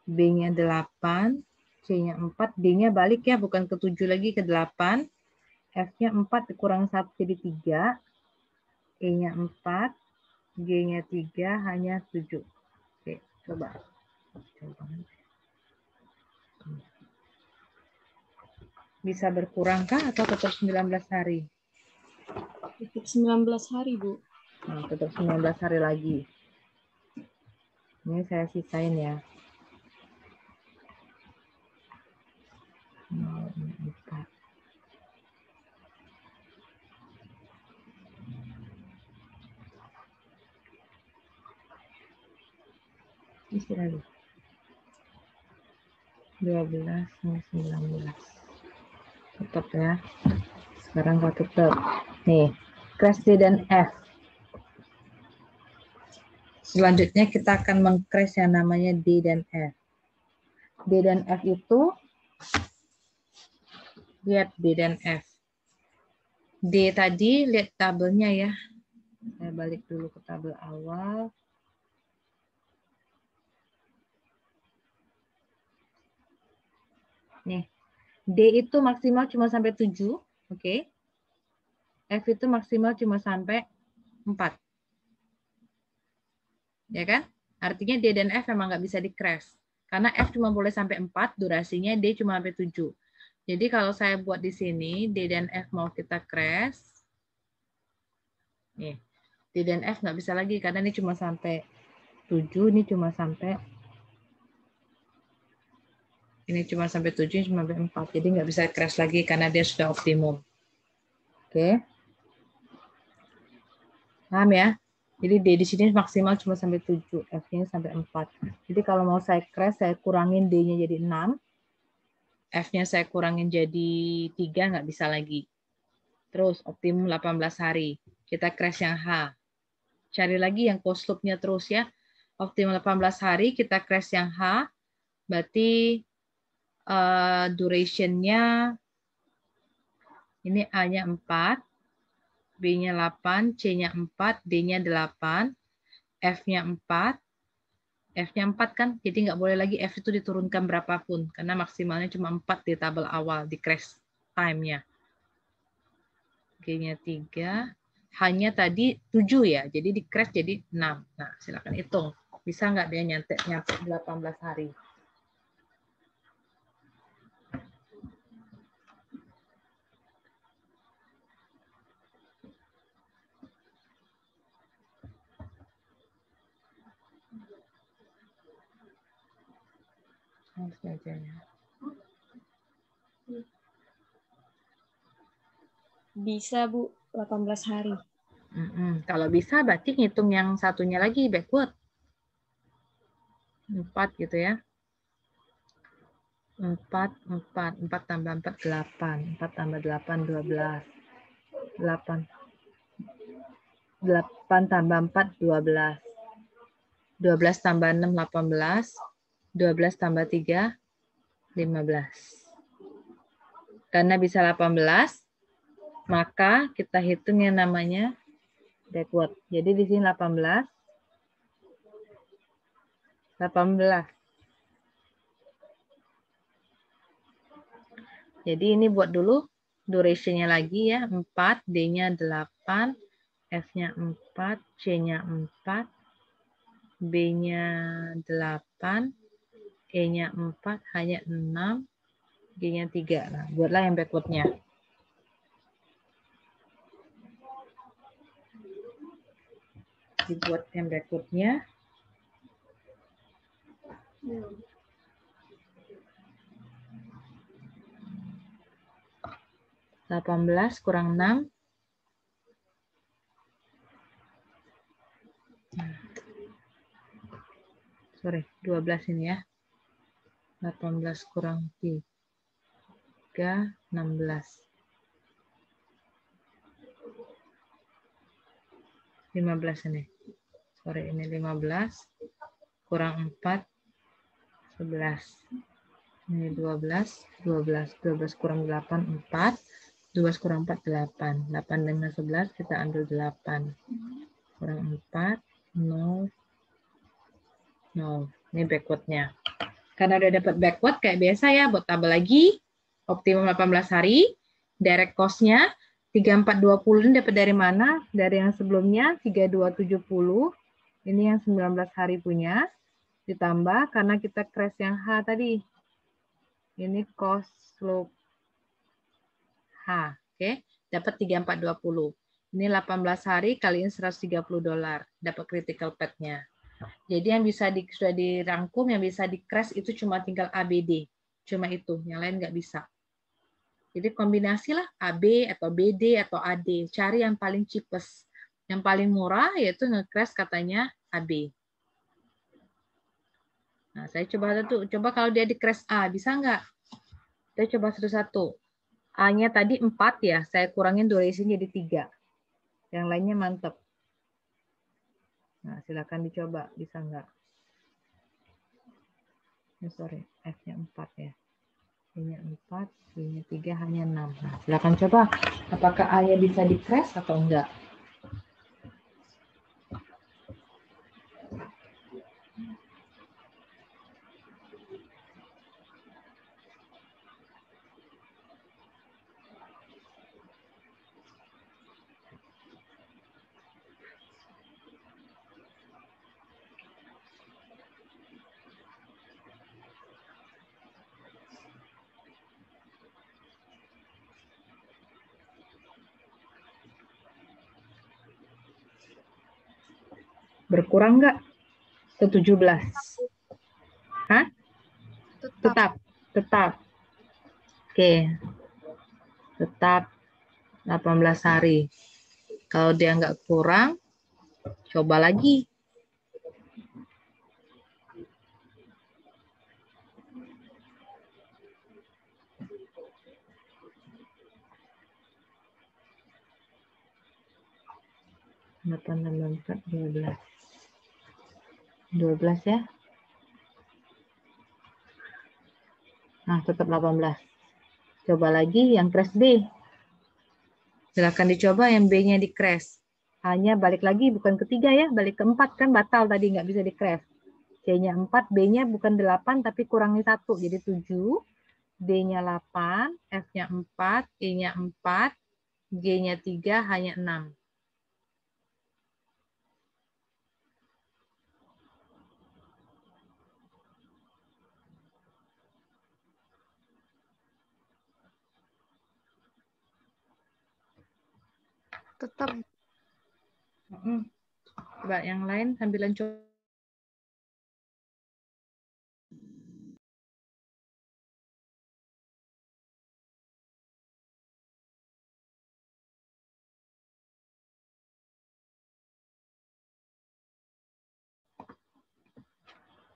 B-nya 8, C-nya 4, D-nya balik ya, bukan ke 7 lagi, ke 8. F-nya 4 dikurang 1 jadi 3. E-nya 4, G-nya 3, hanya 7. Oke, coba. Bisa berkurangkah atau tetap 19 hari? Tetap 19 hari, Bu. Nah, tetap 19 hari lagi. Ini saya sisain ya. 4. Isi lagi. 12 sama 19. Tetap ya. Sekarang kalau tetap. Nih, crash D dan F. Selanjutnya kita akan meng-crash yang namanya D dan F. D dan F itu, lihat D dan F. D tadi, lihat tabelnya ya. Saya balik dulu ke tabel awal. Nih, D itu maksimal cuma sampai 7, oke. F itu maksimal cuma sampai 4. Ya kan? Artinya D dan F memang nggak bisa di-crash. Karena F cuma boleh sampai 4, durasinya D cuma sampai 7. Jadi kalau saya buat di sini, D dan F mau kita crash. Nih, D dan F nggak bisa lagi, karena ini cuma sampai 7, ini cuma sampai 7, ini cuma sampai 4. Jadi nggak bisa crash lagi, karena dia sudah optimum. Oke. Paham ya? Jadi D di sini maksimal cuma sampai 7, F-nya sampai 4. Jadi kalau mau saya crash, saya kurangin D-nya jadi 6. F-nya saya kurangin jadi 3, nggak bisa lagi. Terus optimum 18 hari. Kita crash yang H. Cari lagi yang closed loop-nya terus ya. Optimum 18 hari, kita crash yang H. Berarti duration-nya ini A-nya 4. B-nya 8, C-nya 4, D-nya 8, F-nya 4, F-nya 4 kan, jadi nggak boleh lagi F itu diturunkan berapapun, karena maksimalnya cuma 4 di tabel awal, di crash time-nya. G-nya 3, H-nya tadi 7 ya, jadi di crash jadi 6. Nah, silakan hitung. Bisa nggak dia nyampe 18 hari? Harus belajarnya. Bisa, Bu. 18 hari. Kalau bisa berarti ngitung yang satunya lagi backward. 4 gitu ya. 4 tambah 4, 8. 4 tambah 8, 12. 8 tambah 4, 12. 12 tambah 6, 18. 12 tambah 3, 15. Karena bisa 18, maka kita hitung yang namanya backward. Jadi di sini 18. Jadi ini buat dulu duration-nya lagi ya. 4, D-nya 8, F-nya 4, C-nya 4, B-nya 8, E-nya 4, H-nya 6, G-nya 3. Nah, buatlah yang backward-nya. Dibuat yang backward-nya. Delapan belas kurang 6. Sorry, 12 ini ya. 18 kurang 3, 16. 15 ini. Sorry, ini 15. Kurang 4, 11. Ini 12. 12 kurang 8, 4. 12 kurang 4, 8. 8 dengan 11 kita ambil 8. kurang 4, 0, 0. Ini backwardnya. Karena udah dapat backward kayak biasa ya, buat tabel lagi. Optimum 18 hari. Direct cost-nya 3420 ini dapat dari mana? Dari yang sebelumnya 3270. Ini yang 19 hari punya. Ditambah karena kita crash yang H tadi. Ini cost slope H. Oke, dapat 3420. Ini 18 hari kaliin $130. Dapat critical path-nya. Jadi yang bisa sudah dirangkum, yang bisa di crash itu cuma tinggal ABD. Cuma itu, yang lain nggak bisa. Jadi kombinasi lah AB atau BD atau AD. Cari yang paling cheapest. Yang paling murah yaitu nge-crash katanya AB. Nah, saya coba kalau dia di crash A, bisa nggak? Saya coba satu-satu. A-nya tadi 4 ya, saya kurangin duration jadi 3. Yang lainnya mantep. Nah, silakan dicoba, bisa nggak? Sorry, F-nya 4 ya. B-nya 4, B-nya 3, hanya 6. Nah, silakan coba apakah A-nya bisa di crash atau enggak. Berkurang nggak ke 17? Hah? Tetap. Tetap. Oke. Tetap 18 hari. Kalau dia nggak kurang, coba lagi. Delapan tambah 4, 12. 12 ya. Nah, tetap 18. Coba lagi yang crash B. Silakan dicoba yang B-nya di crash. Hanya balik lagi bukan ketiga ya, balik ke 4 kan batal tadi nggak bisa di crash. C-nya 4, B-nya bukan 8 tapi kurangi 1 jadi 7. D-nya 8, F-nya 4, E-nya 4, G-nya 3 hanya 6. Tetap. Coba yang lain sambilan coba.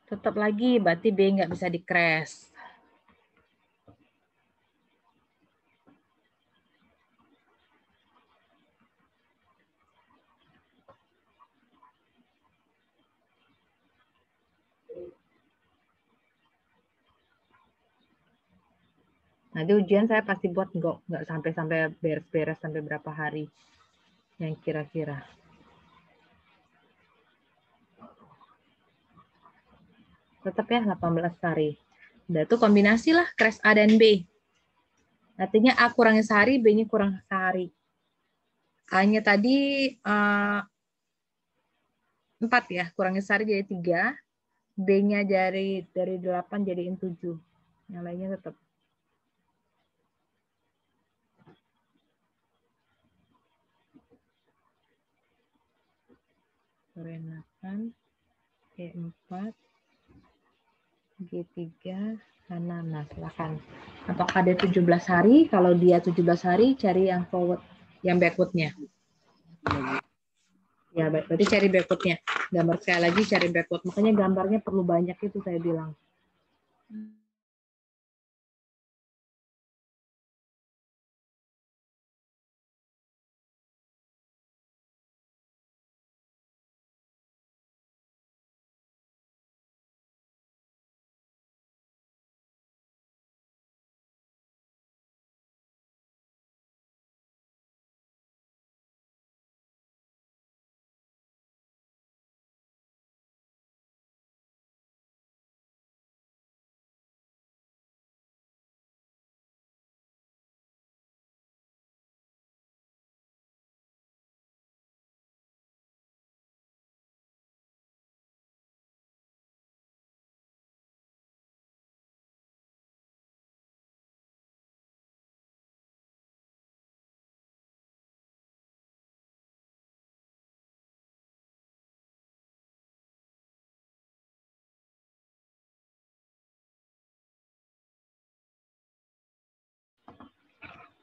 Tetap lagi, berarti B nggak bisa di crash. Nanti ujian saya pasti buat nggak sampai beres-beres sampai berapa hari yang kira-kira. Tetap ya 18 hari. Udah itu kombinasi lah crash A dan B. Artinya A kurangnya sehari, B-nya kurang sehari. A-nya tadi 4 ya, kurangnya sehari jadi 3. B-nya dari 8 jadiin 7. Yang lainnya tetap. Renakan, E4, G3, Hana. Nah, silakan. Apakah ada 17 hari? Kalau dia 17 hari, cari yang forward, yang backward-nya. Ya, berarti cari backward-nya. Gambar sekali lagi cari backward. Makanya gambarnya perlu banyak itu saya bilang.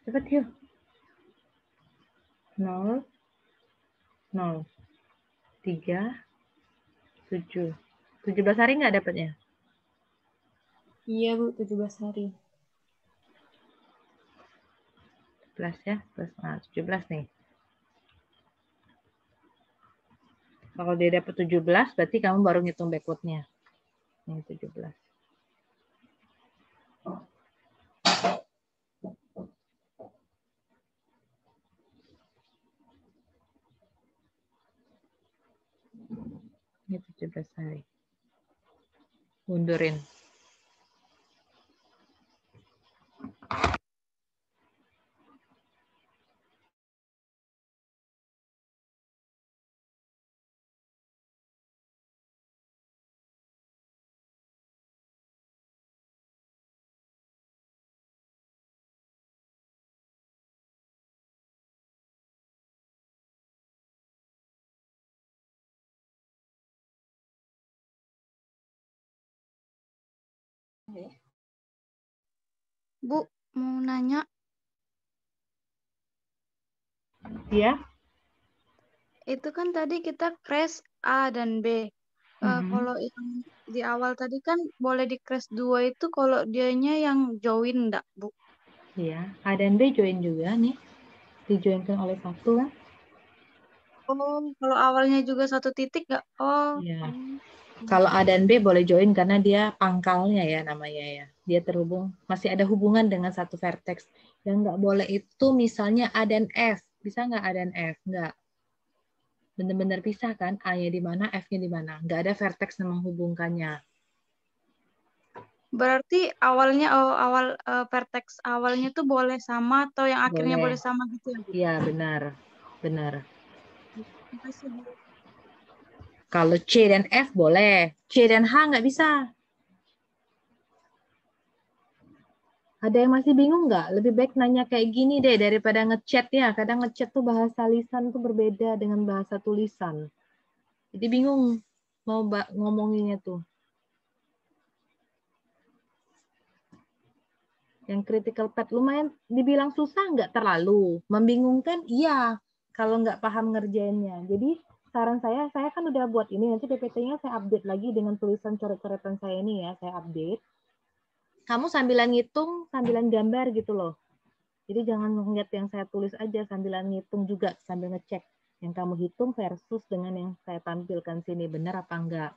Cepat yuk. 0, 0, 3, 7. 17 hari nggak dapatnya? Iya, Bu, 17 hari. Plus ya, plus 17 nih. Kalau dia dapat 17, berarti kamu baru ngitung backward-nya. Ini 17. Ini 17 hari. Mundurin. Bu, mau nanya, Ya. itu kan tadi kita crash A dan B. Kalau yang di awal tadi kan boleh di crash 2 itu kalau dianya yang join enggak, Bu? Iya. A dan B join juga nih. Dijoinkan oleh satu kan? Oh, kalau awalnya juga satu titik nggak? Oh, Iya. Kalau A dan B boleh join karena dia pangkalnya ya namanya ya. Dia terhubung, masih ada hubungan dengan satu vertex. Yang nggak boleh itu misalnya A dan F. Bisa nggak A dan F? Nggak. Benar-benar pisah kan? A-nya di mana, F-nya di mana. Nggak ada vertex yang menghubungkannya. berarti awalnya awal vertex awalnya tuh boleh sama atau yang akhirnya Boleh. boleh sama gitu ya, Bu? Iya, benar. Benar. Makasih, Bu. Kalau C dan F boleh. C dan H nggak bisa. Ada yang masih bingung nggak? Lebih baik nanya kayak gini deh daripada ngechat ya. Kadang ngechat tuh bahasa lisan tuh berbeda dengan bahasa tulisan. Jadi bingung mau ngomonginnya tuh. Yang critical path lumayan dibilang susah nggak terlalu. Membingungkan iya kalau nggak paham ngerjainnya. Jadi saran saya kan udah buat ini. Nanti PPT-nya saya update lagi dengan tulisan coret-coretan saya ini ya. Saya update. Kamu sambilan ngitung, sambilan gambar gitu loh. Jadi jangan ngeliat yang saya tulis aja, sambilan ngitung juga, sambil ngecek. Yang kamu hitung versus dengan yang saya tampilkan sini, benar apa enggak.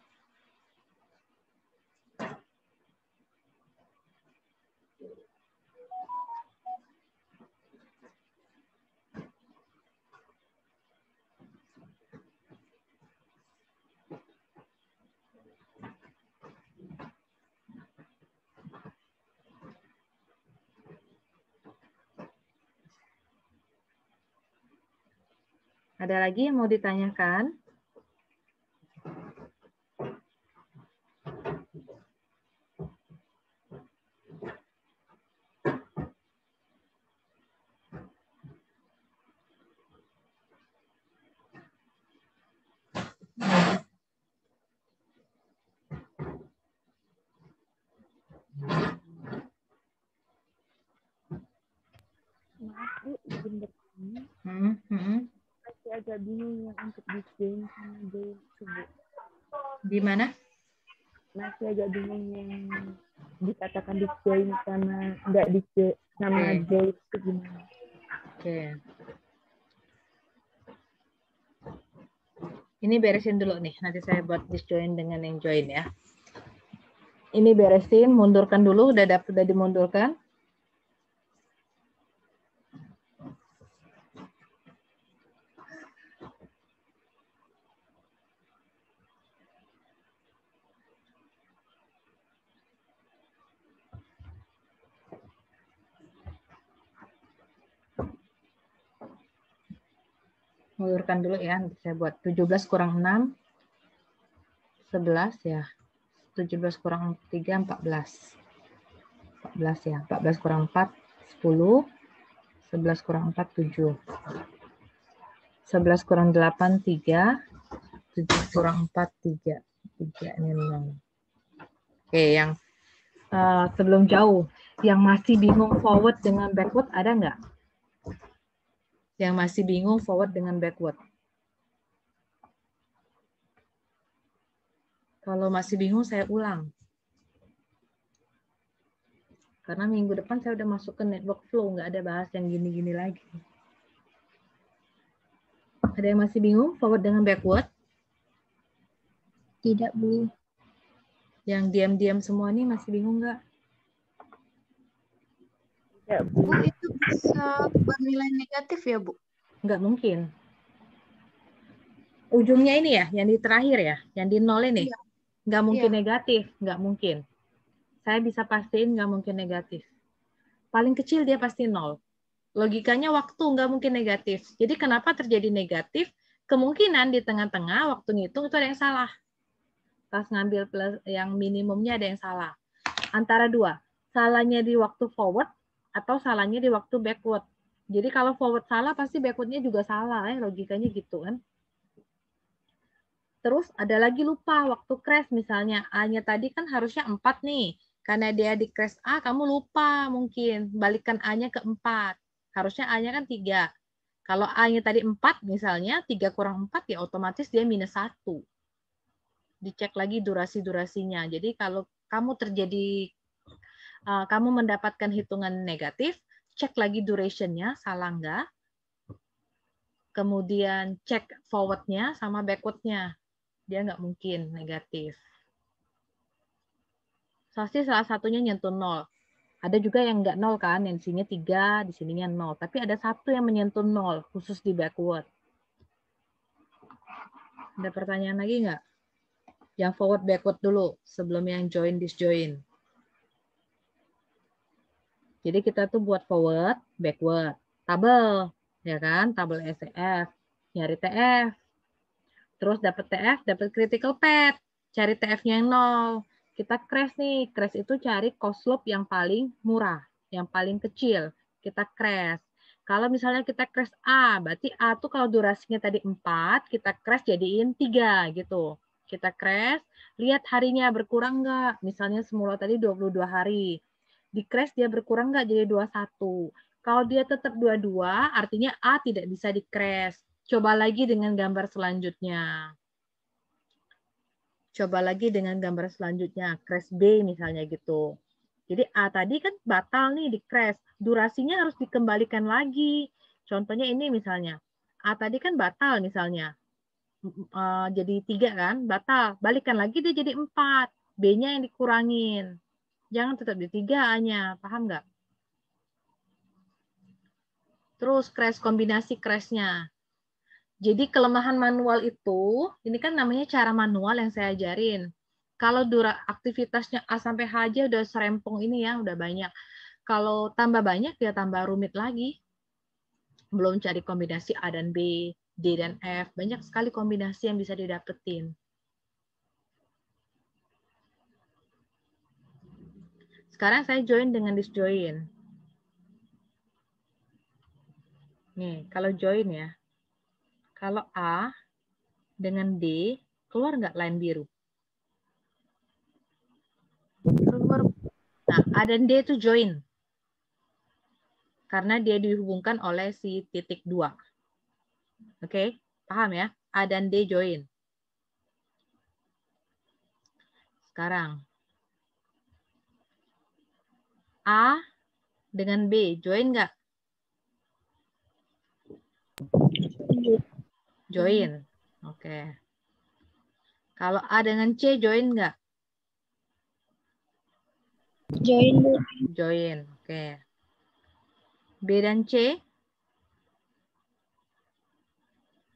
Ada lagi yang mau ditanyakan? Maaf, Bu, izin bertanya. Masih agak bingung yang untuk disjoin sama join itu, Bu. Di mana? Masih agak bingung yang dikatakan disjoin sama nggak disjoin sama join itu gimana? Oke. Ini beresin dulu nih, nanti saya buat disjoin dengan yang join ya. Ini beresin, mundurkan dulu, udah dimundurkan. Mundurkan dulu ya, nanti saya buat 17 kurang 6, 11 ya. 17 kurang 3, 14. 14 ya, 14 kurang 4, 10. 11 kurang 4, 7. 11 kurang 8, 3. 7 kurang 4, 3. 3 ini 6. Oke, yang sebelum jauh, yang masih bingung forward dengan backward ada nggak? Yang masih bingung forward dengan backward. Kalau masih bingung, saya ulang. Karena minggu depan saya udah masuk ke network flow, nggak ada bahas yang gini-gini lagi. Ada yang masih bingung forward dengan backward? Tidak, Bu. Yang diam-diam semua nih masih bingung nggak? Tidak, Bu. Bu, itu bisa bernilai negatif ya, Bu? Nggak mungkin. Ujungnya ini ya, yang di terakhir ya, yang di nol ini. Iya. Nggak mungkin Iya. negatif, nggak mungkin. Saya bisa pastiin nggak mungkin negatif. Paling kecil dia pasti nol. Logikanya waktu nggak mungkin negatif. Jadi kenapa terjadi negatif? Kemungkinan di tengah-tengah waktu ngitung itu ada yang salah. Pas ngambil plus yang minimumnya ada yang salah. Antara dua, salahnya di waktu forward atau salahnya di waktu backward. Jadi kalau forward salah pasti backwardnya juga salah, logikanya gitu kan. Terus ada lagi lupa waktu crash misalnya A-nya tadi kan harusnya 4 nih. Karena dia di crash A, kamu lupa mungkin. Balikan A-nya ke 4. Harusnya A-nya kan 3. Kalau A-nya tadi 4 misalnya, 3 kurang 4 ya otomatis dia minus 1. Dicek lagi durasi-durasinya. Jadi kalau kamu kamu mendapatkan hitungan negatif, cek lagi duration-nya, salah nggak. Kemudian cek forward-nya sama backward-nya. Dia nggak mungkin negatif. Pasti salah satunya nyentuh 0. Ada juga yang nggak 0 kan, yang di sini 3, di sininya 0. Tapi ada satu yang menyentuh 0, khusus di backward. Ada pertanyaan lagi nggak? Yang forward backward dulu, sebelum yang join disjoin. Jadi kita tuh buat forward, backward. Tabel, ya kan? Tabel SCF. Nyari TF. Terus dapat TF, dapat critical path. Cari TF-nya yang 0. Kita crash nih. Crash itu cari cost slope yang paling murah, yang paling kecil. Kita crash. Kalau misalnya kita crash A, berarti A tuh kalau durasinya tadi 4, kita crash jadiin 3 gitu. Kita crash, lihat harinya berkurang nggak? Misalnya semula tadi 22 hari. Di crash dia berkurang nggak jadi 21. Kalau dia tetap 22, artinya A tidak bisa di crash. Coba lagi dengan gambar selanjutnya. Coba lagi dengan gambar selanjutnya, crash B misalnya gitu. Jadi A tadi kan batal nih di crash, durasinya harus dikembalikan lagi. Contohnya ini misalnya, A tadi kan batal misalnya, jadi 3 kan, batal. Balikan lagi dia jadi 4, B-nya yang dikurangin. Jangan tetap di 3 A-nya, paham nggak? Terus crash, kombinasi crash-nya. Jadi kelemahan manual itu, ini kan namanya cara manual yang saya ajarin. Kalau aktivitasnya A sampai H aja udah serempong ini ya, udah banyak. Kalau tambah banyak ya tambah rumit lagi. Belum cari kombinasi A dan B, D dan F. Banyak sekali kombinasi yang bisa didapetin. Sekarang saya join dengan disjoin. Nih, kalau join ya. Kalau A dengan D, keluar nggak line biru? Keluar. Nah, A dan D itu join. Karena dia dihubungkan oleh si titik 2. Oke, paham ya? A dan D join. Sekarang, A dengan B join nggak? Join. Oke. Kalau A dengan C join nggak? Join, Bu. Join. Oke. B dan C?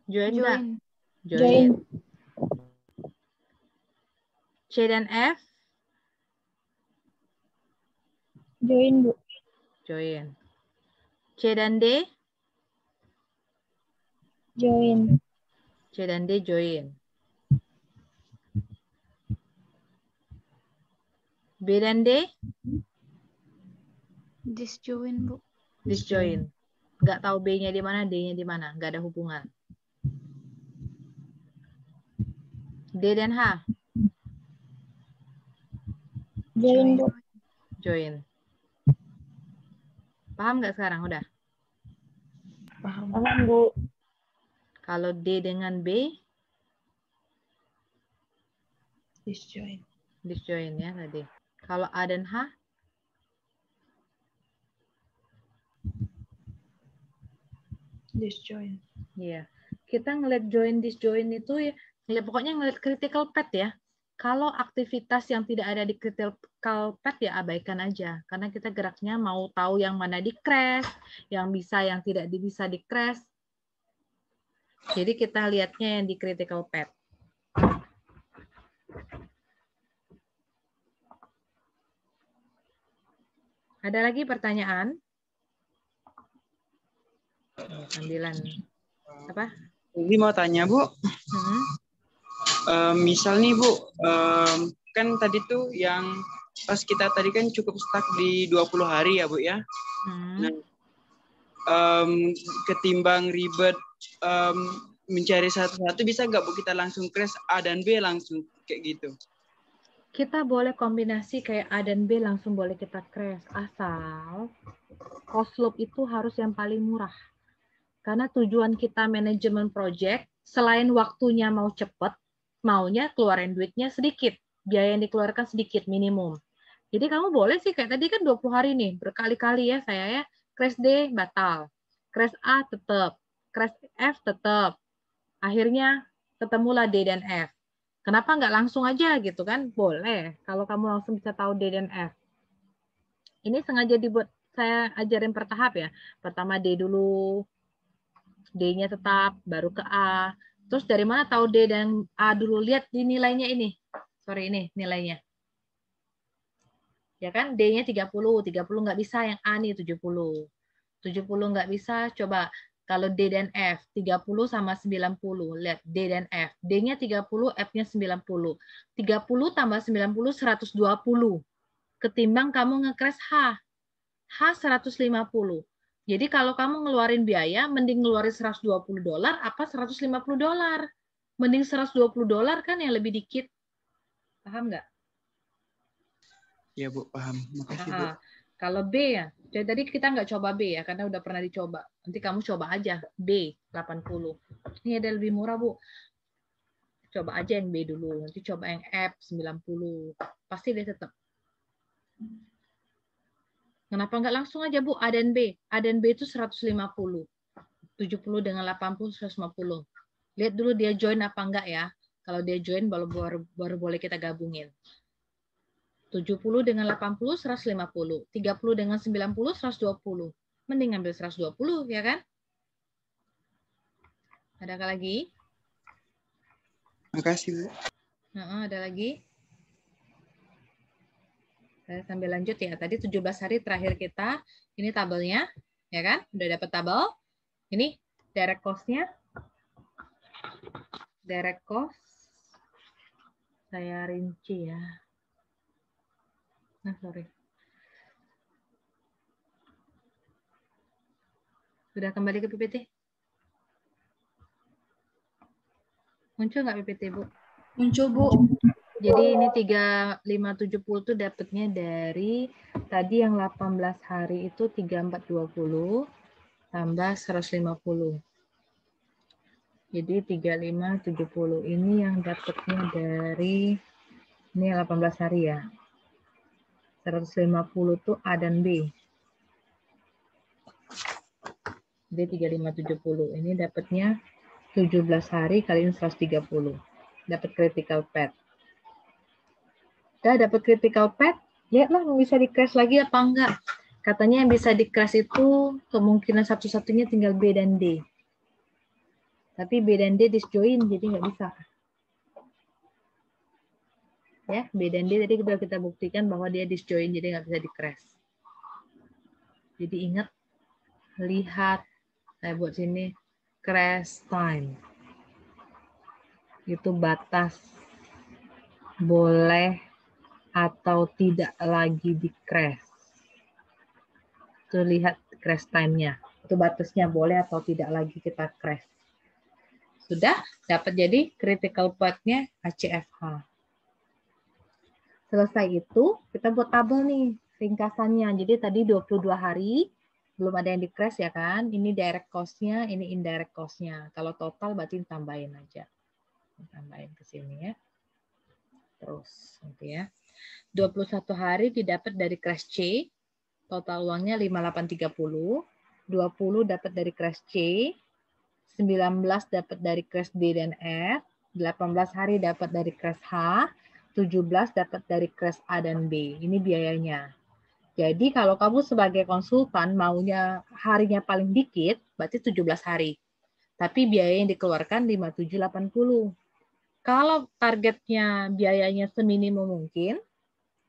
Join nggak? Join. Join. C dan F? Join, Bu. Join. C dan D? Join. C dan D join. B dan D? Disjoin, Bu. Disjoin. Nggak tahu B-nya di mana, D-nya di mana. Nggak ada hubungan. D dan H? Join, Bu. Join. Paham nggak sekarang? Udah? Paham, Bu. Kalau D dengan B, Disjoin. disjoin ya tadi. Kalau A dan H, Disjoin. iya. Kita ngeliat join disjoin itu ya, pokoknya ngeliat critical path ya. Kalau aktivitas yang tidak ada di critical path ya abaikan aja. Karena kita geraknya mau tahu yang mana di crash, yang bisa, yang tidak bisa di crash. Jadi kita lihatnya yang di critical path. Ada lagi pertanyaan? 9. Apa? Ini mau tanya, Bu. Misal nih, Bu, kan tadi tuh yang pas kita tadi kan cukup stuck di 20 hari ya, Bu ya. Nah, ketimbang ribet mencari satu-satu, bisa nggak, Bu, kita langsung crash A dan B langsung kayak gitu? Kita boleh kombinasi kayak A dan B langsung boleh kita crash. Asal cost loop itu harus yang paling murah. Karena tujuan kita manajemen project, selain waktunya mau cepat, maunya keluarin duitnya sedikit. Biaya yang dikeluarkan sedikit, minimum. Jadi kamu boleh sih, kayak tadi kan 20 hari nih, berkali-kali ya saya ya, crash D batal, crash A tetap, crash F tetap. Akhirnya ketemulah D dan F. Kenapa nggak langsung aja gitu kan? Boleh, kalau kamu langsung bisa tahu D dan F. Ini sengaja dibuat saya ajarin bertahap ya. Pertama D dulu, D-nya tetap, baru ke A. Terus dari mana tahu D dan A dulu? Lihat di nilainya ini. Sorry, ini nilainya. Ya kan, D-nya 30 nggak bisa, yang A nih 70 nggak bisa, coba kalau D dan F, 30 sama 90, lihat D dan F, D-nya 30, F-nya 90, 30 tambah 90, 120, ketimbang kamu nge-crash H, H 150. Jadi kalau kamu ngeluarin biaya, mending ngeluarin $120 apa $150? Mending $120 kan yang lebih dikit. Paham nggak? Ya, Bu, paham. Makasih, Bu. Kalau B ya, jadi tadi kita nggak coba B ya, karena udah pernah dicoba. Nanti kamu coba aja B 80. Ini ada lebih murah, Bu. Coba aja yang B dulu, nanti coba yang F 90. Pasti dia tetap. Kenapa nggak langsung aja, Bu, A dan B? A dan B itu 150. 70 dengan 80, 150. Lihat dulu dia join apa enggak ya. Kalau dia join, baru boleh kita gabungin. 70 dengan 80, 150. 30 dengan 90, 120. Mending ambil 120, ya kan? Ada lagi? Makasih, Bu. Ada lagi? Saya sambil lanjut ya. Tadi 17 hari terakhir kita. Ini tabelnya, ya kan? Udah dapat tabel. Ini direct cost-nya. Direct cost. Saya rinci ya. Nah, sorry. Sudah kembali ke PPT? Muncul nggak PPT, Bu? Muncul, Bu. Jadi ini 3570 itu dapatnya dari tadi yang 18 hari itu 3420 tambah 150. Jadi 3570 ini yang dapatnya dari ini 18 hari ya. 150 itu A dan B. Jadi 3570 ini dapatnya 17 hari kali 130. Dapat critical path. Udah dapat critical path, lihatlah bisa di crash lagi apa enggak. Katanya yang bisa di crash itu kemungkinan satu-satunya tinggal B dan D. Tapi B dan D disjoin jadi nggak bisa. Ya, B dan D tadi kita buktikan bahwa dia disjoin jadi nggak bisa di crash. Jadi ingat, lihat, saya buat sini crash time. Itu batas boleh atau tidak lagi di crash. Tuh lihat crash time-nya. Itu batasnya boleh atau tidak lagi kita crash. Sudah dapat jadi critical path-nya HCFH. Selesai itu kita buat tabel nih ringkasannya. Jadi tadi 22 hari Belum ada yang di crash ya kan? Ini direct cost-nya, ini indirect cost-nya. Kalau total berarti tambahin aja. Tambahin ke sini ya. Terus nanti ya. 21 hari didapat dari crash C. Total uangnya 5830. 20 dapat dari crash C. 19 dapat dari crash D dan F. 18 hari dapat dari crash H. 17 dapat dari crash A dan B. Ini biayanya. Jadi kalau kamu sebagai konsultan maunya harinya paling dikit, berarti 17 hari. Tapi biaya yang dikeluarkan 5780. Kalau targetnya biayanya seminimum mungkin,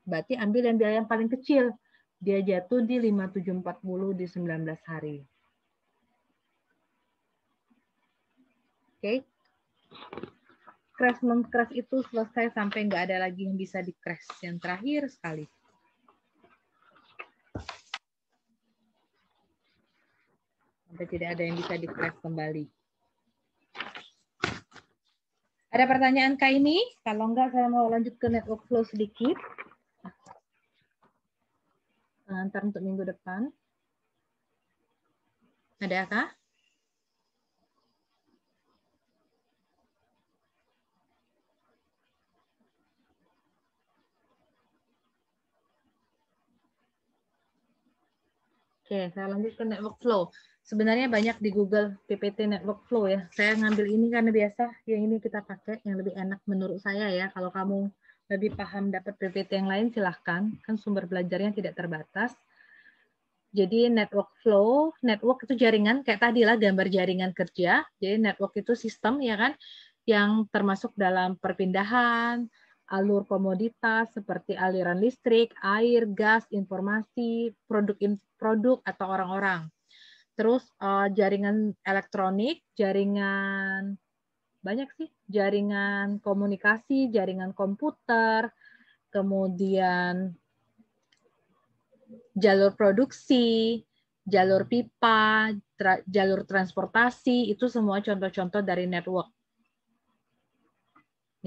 berarti ambil yang biaya yang paling kecil. Dia jatuh di 5740 di 19 hari. Oke. Crash meng-crash itu selesai sampai nggak ada lagi yang bisa di-crash. Yang terakhir sekali. Sampai tidak ada yang bisa di-crash kembali. Ada pertanyaan Kak ini? Kalau enggak, saya mau lanjut ke network flow sedikit. Pengantar untuk minggu depan. Ada Kak? Oke, saya lanjut ke network flow. Sebenarnya banyak di Google PPT network flow ya. Saya ngambil ini karena biasa yang ini kita pakai, yang lebih enak menurut saya ya. Kalau kamu lebih paham dapat PPT yang lain silahkan. Kan sumber belajarnya tidak terbatas. Jadi network flow, network itu jaringan, kayak tadi lah gambar jaringan kerja. Jadi network itu sistem ya kan, yang termasuk dalam perpindahan, alur komoditas seperti aliran listrik, air, gas, informasi, produk atau orang-orang. Terus jaringan elektronik, jaringan banyak sih, jaringan komunikasi, jaringan komputer, kemudian jalur produksi, jalur pipa, jalur transportasi, itu semua contoh-contoh dari network.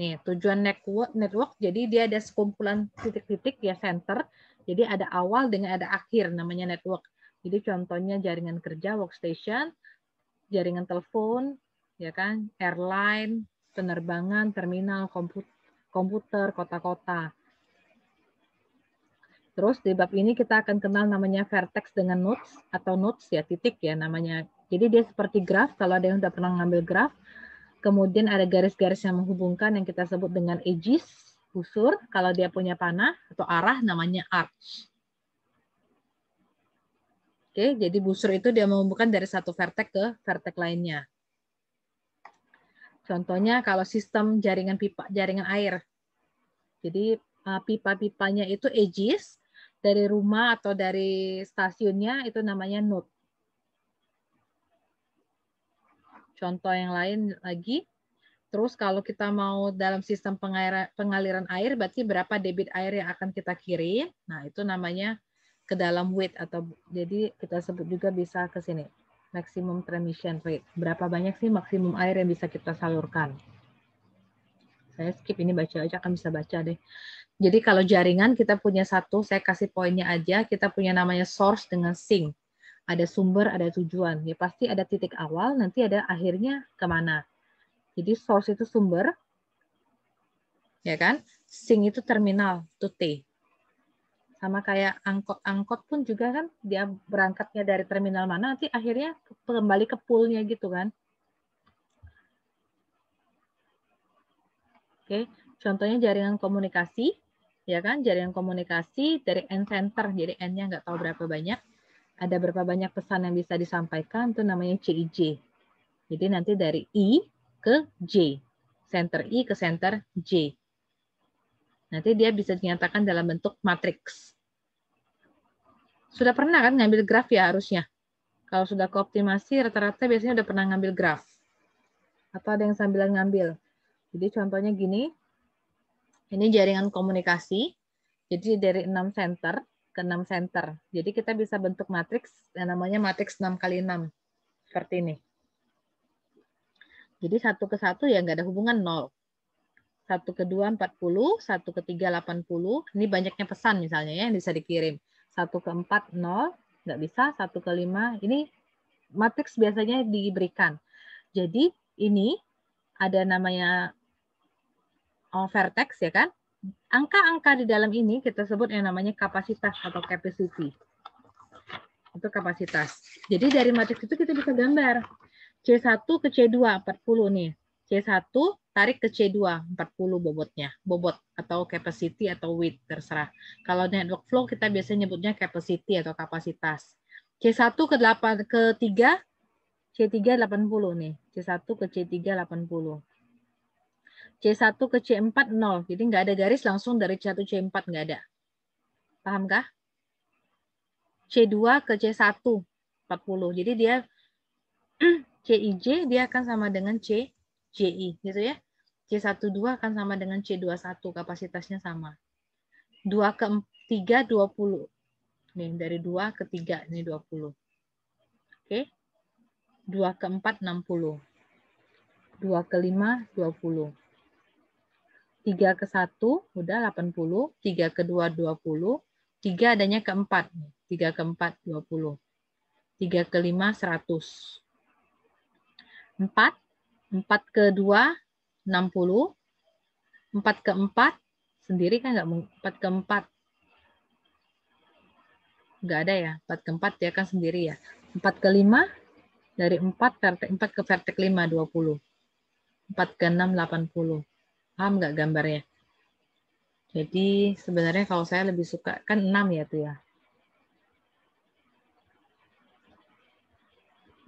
Nih, tujuan network jadi dia ada sekumpulan titik-titik ya center. Jadi ada awal dengan ada akhir namanya network. Jadi contohnya jaringan kerja workstation, jaringan telepon, ya kan, airline, penerbangan, terminal, komputer, kota-kota. Terus di bab ini kita akan kenal namanya vertex dengan nodes atau nodes ya titik ya namanya. Jadi dia seperti graf kalau ada yang sudah pernah ngambil graf. Kemudian ada garis-garis yang menghubungkan yang kita sebut dengan edges, busur. Kalau dia punya panah atau arah namanya arch. Oke, jadi busur itu dia menghubungkan dari satu vertex ke vertex lainnya. Contohnya kalau sistem jaringan pipa, jaringan air. Jadi pipa-pipanya itu edges, dari rumah atau dari stasiunnya itu namanya node. Contoh yang lain lagi. Terus kalau kita mau dalam sistem pengaliran air, berarti berapa debit air yang akan kita kirim. Nah, itu namanya ke dalam width atau jadi kita sebut juga bisa ke sini. Maximum transmission rate. Berapa banyak sih maksimum air yang bisa kita salurkan. Saya skip ini baca aja, akan bisa baca deh. Jadi kalau jaringan kita punya satu, saya kasih poinnya aja, kita punya namanya source dengan sink. Ada sumber, ada tujuan. Ya pasti ada titik awal, nanti ada akhirnya kemana. Jadi source itu sumber, ya kan? Sink itu terminal, to T. Sama kayak angkot pun juga kan, dia berangkatnya dari terminal mana, nanti akhirnya kembali ke poolnya gitu kan. Oke, contohnya jaringan komunikasi, ya kan? Jaringan komunikasi dari end center, jadi N-nya nggak tahu berapa banyak. Ada berapa banyak pesan yang bisa disampaikan, itu namanya CIJ. Jadi nanti dari I ke J. Center I ke center J. Nanti dia bisa dinyatakan dalam bentuk matriks. Sudah pernah kan ngambil graf ya harusnya? Kalau sudah keoptimasi, rata-rata biasanya udah pernah ngambil graf. Atau ada yang sambil ngambil. Jadi contohnya gini. Ini jaringan komunikasi. Jadi dari 6 center ke 6 center. Jadi kita bisa bentuk matriks yang namanya matriks 6 kali 6. Seperti ini. Jadi 1 ke 1 ya nggak ada hubungan 0. 1 ke 2 40, 1 ke 3 80. Ini banyaknya pesan misalnya ya yang bisa dikirim. 1 ke 4 0, Nggak bisa, 1 ke 5. Ini matriks biasanya diberikan. Jadi ini ada namanya vertex ya kan. Angka-angka di dalam ini kita sebut yang namanya kapasitas atau capacity. Itu kapasitas. Jadi dari matriks itu kita bisa gambar. C1 ke C2, 40 nih. C1 tarik ke C2, 40 bobotnya. Bobot atau capacity atau weight, terserah. Kalau network flow kita biasanya nyebutnya capacity atau kapasitas. C1 ke 8 ke 3, C3 80 nih. C1 ke C3 80. C1 ke C4 0. Jadi nggak ada garis langsung dari C1 C4 nggak ada. Pahamkah? C2 ke C1 40. Jadi dia CIJ dia akan sama dengan CJI gitu ya. C12 akan sama dengan C21, kapasitasnya sama. 2 ke 3 20. Nih dari 2 ke 3 ini 20. Oke. 2 ke 4 60. 2 ke 5 20. 3 ke 1 udah 80, 3 ke 2 20, 3 adanya ke 4. 3 ke 4 20. 3 ke 5 100. 4 ke 2 60. 4 ke 4 sendiri kan nggak 4 ke 4. Nggak ada ya. 4 ke 4 dia kan sendiri ya. 4 ke 5 dari 4 ke vertex 5 20. 4 ke 6 80. Paham nggak gambarnya? Jadi sebenarnya kalau saya lebih suka kan 6 ya tuh ya.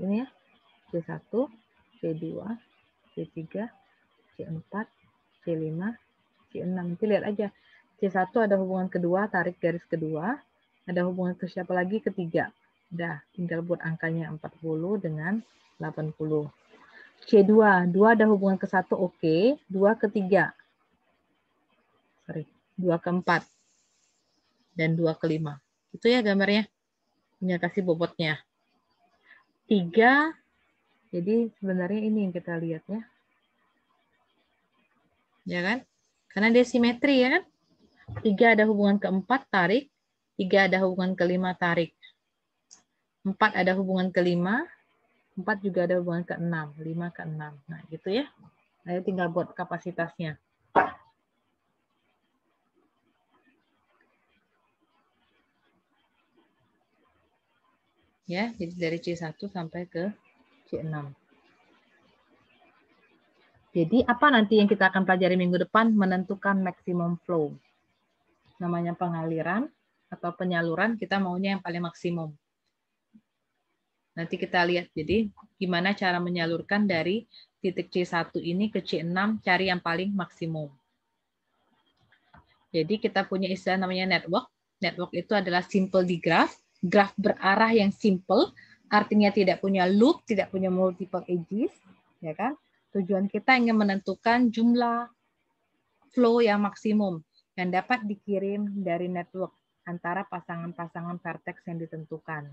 Ini ya. C1, C2, C3, C4, C5, C6. Nanti lihat aja. C1 ada hubungan kedua, tarik garis kedua. Ada hubungan ke siapa lagi? Ketiga. Udah, tinggal buat angkanya 40 dengan 80. C2, 2 ada hubungan ke 1, oke. 2 ke 3. Sorry, 2 ke 4. Dan 2 ke 5. Itu ya gambarnya. Ini kasih bobotnya. 3, jadi sebenarnya ini yang kita lihat ya. Ya kan? Karena dia simetri ya kan? 3 ada hubungan ke 4, tarik. 3 ada hubungan ke 5, tarik. 4 ada hubungan ke 5. 4 juga ada hubungan ke 6. 5 ke 6. Nah, gitu ya. Ayo tinggal buat kapasitasnya. Ya, jadi dari C1 sampai ke C6. Jadi apa nanti yang kita akan pelajari minggu depan? Menentukan maximum flow. Namanya pengaliran atau penyaluran, kita maunya yang paling maksimum. Nanti kita lihat, jadi gimana cara menyalurkan dari titik C1 ini ke C6, cari yang paling maksimum. Jadi kita punya istilah namanya network. Network itu adalah simple di graph. Graph berarah yang simple, artinya tidak punya loop, tidak punya multiple edges, ya kan? Tujuan kita ingin menentukan jumlah flow yang maksimum yang dapat dikirim dari network antara pasangan-pasangan vertex yang ditentukan.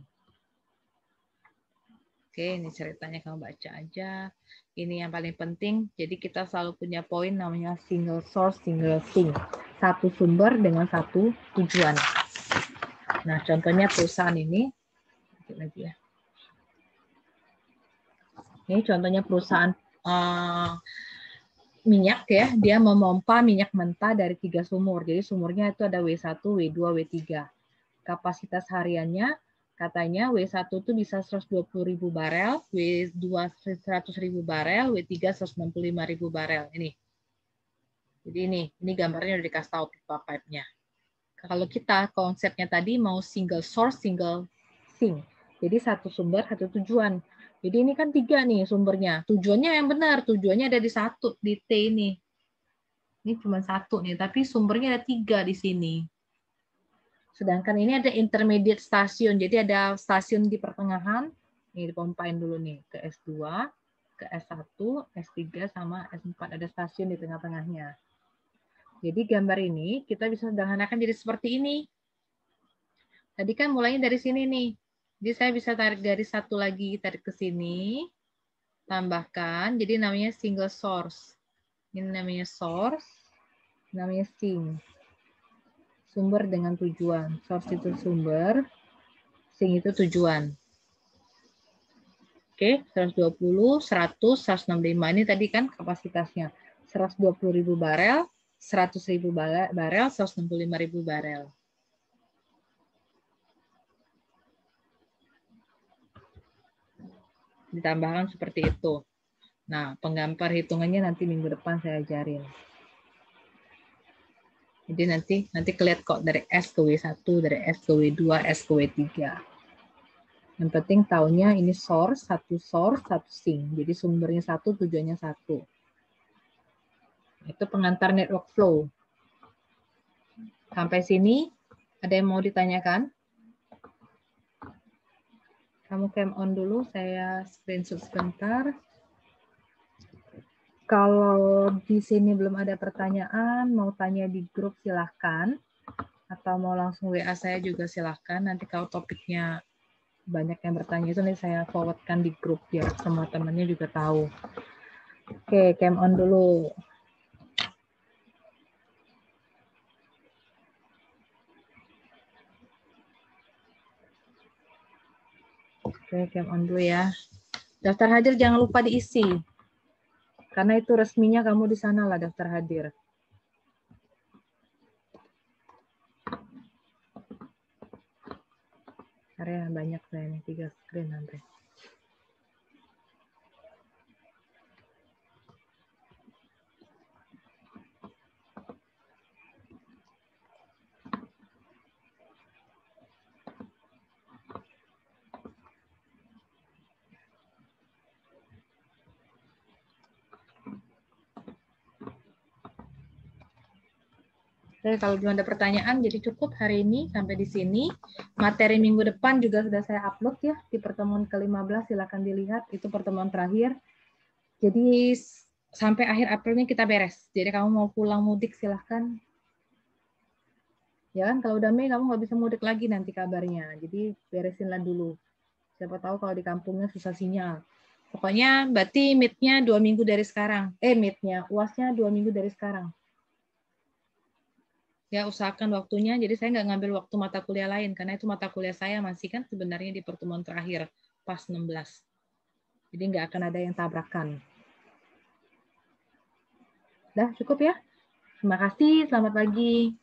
Oke, ini ceritanya kamu baca aja. Ini yang paling penting. Jadi kita selalu punya poin namanya single source, single sink. Satu sumber dengan satu tujuan. Nah, contohnya perusahaan ini. Lagi ya. Ini contohnya perusahaan minyak ya. Dia memompa minyak mentah dari 3 sumur. Jadi sumurnya itu ada W1, W2, W3. Kapasitas hariannya katanya W1 itu bisa 120.000 barel, W2 100.000 barel, W3 165.000 barel. Ini. Jadi ini gambarnya udah dikasih tahu pipe-nya. Kalau kita konsepnya tadi mau single source, single sink. Jadi satu sumber, satu tujuan. Jadi ini kan 3 nih sumbernya. Tujuannya yang benar, tujuannya ada di 1, di T ini. Ini cuma 1 nih, tapi sumbernya ada 3 di sini. Sedangkan ini ada intermediate stasiun. Jadi ada stasiun di pertengahan. Ini dipompain dulu nih ke S2, ke S1, S3, sama S4. Ada stasiun di tengah-tengahnya. Jadi gambar ini kita bisa sederhanakan jadi seperti ini. Tadi kan mulainya dari sini nih. Jadi saya bisa tarik garis satu lagi, tarik ke sini. Tambahkan, jadi namanya single source. Ini namanya source, namanya sink. Sumber dengan tujuan. Source itu sumber, Sing itu tujuan. Oke, 120, 100, 165. Ini tadi kan kapasitasnya. 120.000 barel, 100.000 barel, 165.000 barel. Ditambahkan seperti itu. Nah, penggambar hitungannya nanti minggu depan saya ajarin. Jadi nanti kelihatan kok dari S ke W1, dari S ke W2, S ke W3. Yang penting tahunya ini source, satu sink. Jadi sumbernya satu, tujuannya satu. Itu pengantar network flow. Sampai sini, ada yang mau ditanyakan? Kamu cam on dulu, saya screenshot sebentar. Kalau di sini belum ada pertanyaan, mau tanya di grup silahkan. Atau mau langsung WA saya juga silahkan. Nanti kalau topiknya banyak yang bertanya itu nanti saya forwardkan di grup biar semua temannya juga tahu. Oke, cam on dulu. Oke, cam on dulu ya. Daftar hadir jangan lupa diisi. Karena itu resminya kamu di sana lah daftar hadir. Area banyak saya nih, 3 screen nanti. Oke, kalau belum ada pertanyaan, jadi cukup hari ini sampai di sini. Materi minggu depan juga sudah saya upload ya di pertemuan ke-15. Silakan dilihat, itu pertemuan terakhir. Jadi sampai akhir April ini kita beres. Jadi kamu mau pulang mudik silahkan. Ya kan, kalau udah Mei kamu nggak bisa mudik lagi nanti kabarnya. Jadi beresinlah dulu. Siapa tahu kalau di kampungnya susah sinyal. Pokoknya berarti meet-nya 2 minggu dari sekarang. Meet-nya, UAS-nya 2 minggu dari sekarang. Ya, usahakan waktunya, jadi saya nggak ngambil waktu mata kuliah lain, karena itu mata kuliah saya masih kan sebenarnya di pertemuan terakhir, pas 16. Jadi nggak akan ada yang tabrakan. Dah, cukup ya? Terima kasih, selamat pagi.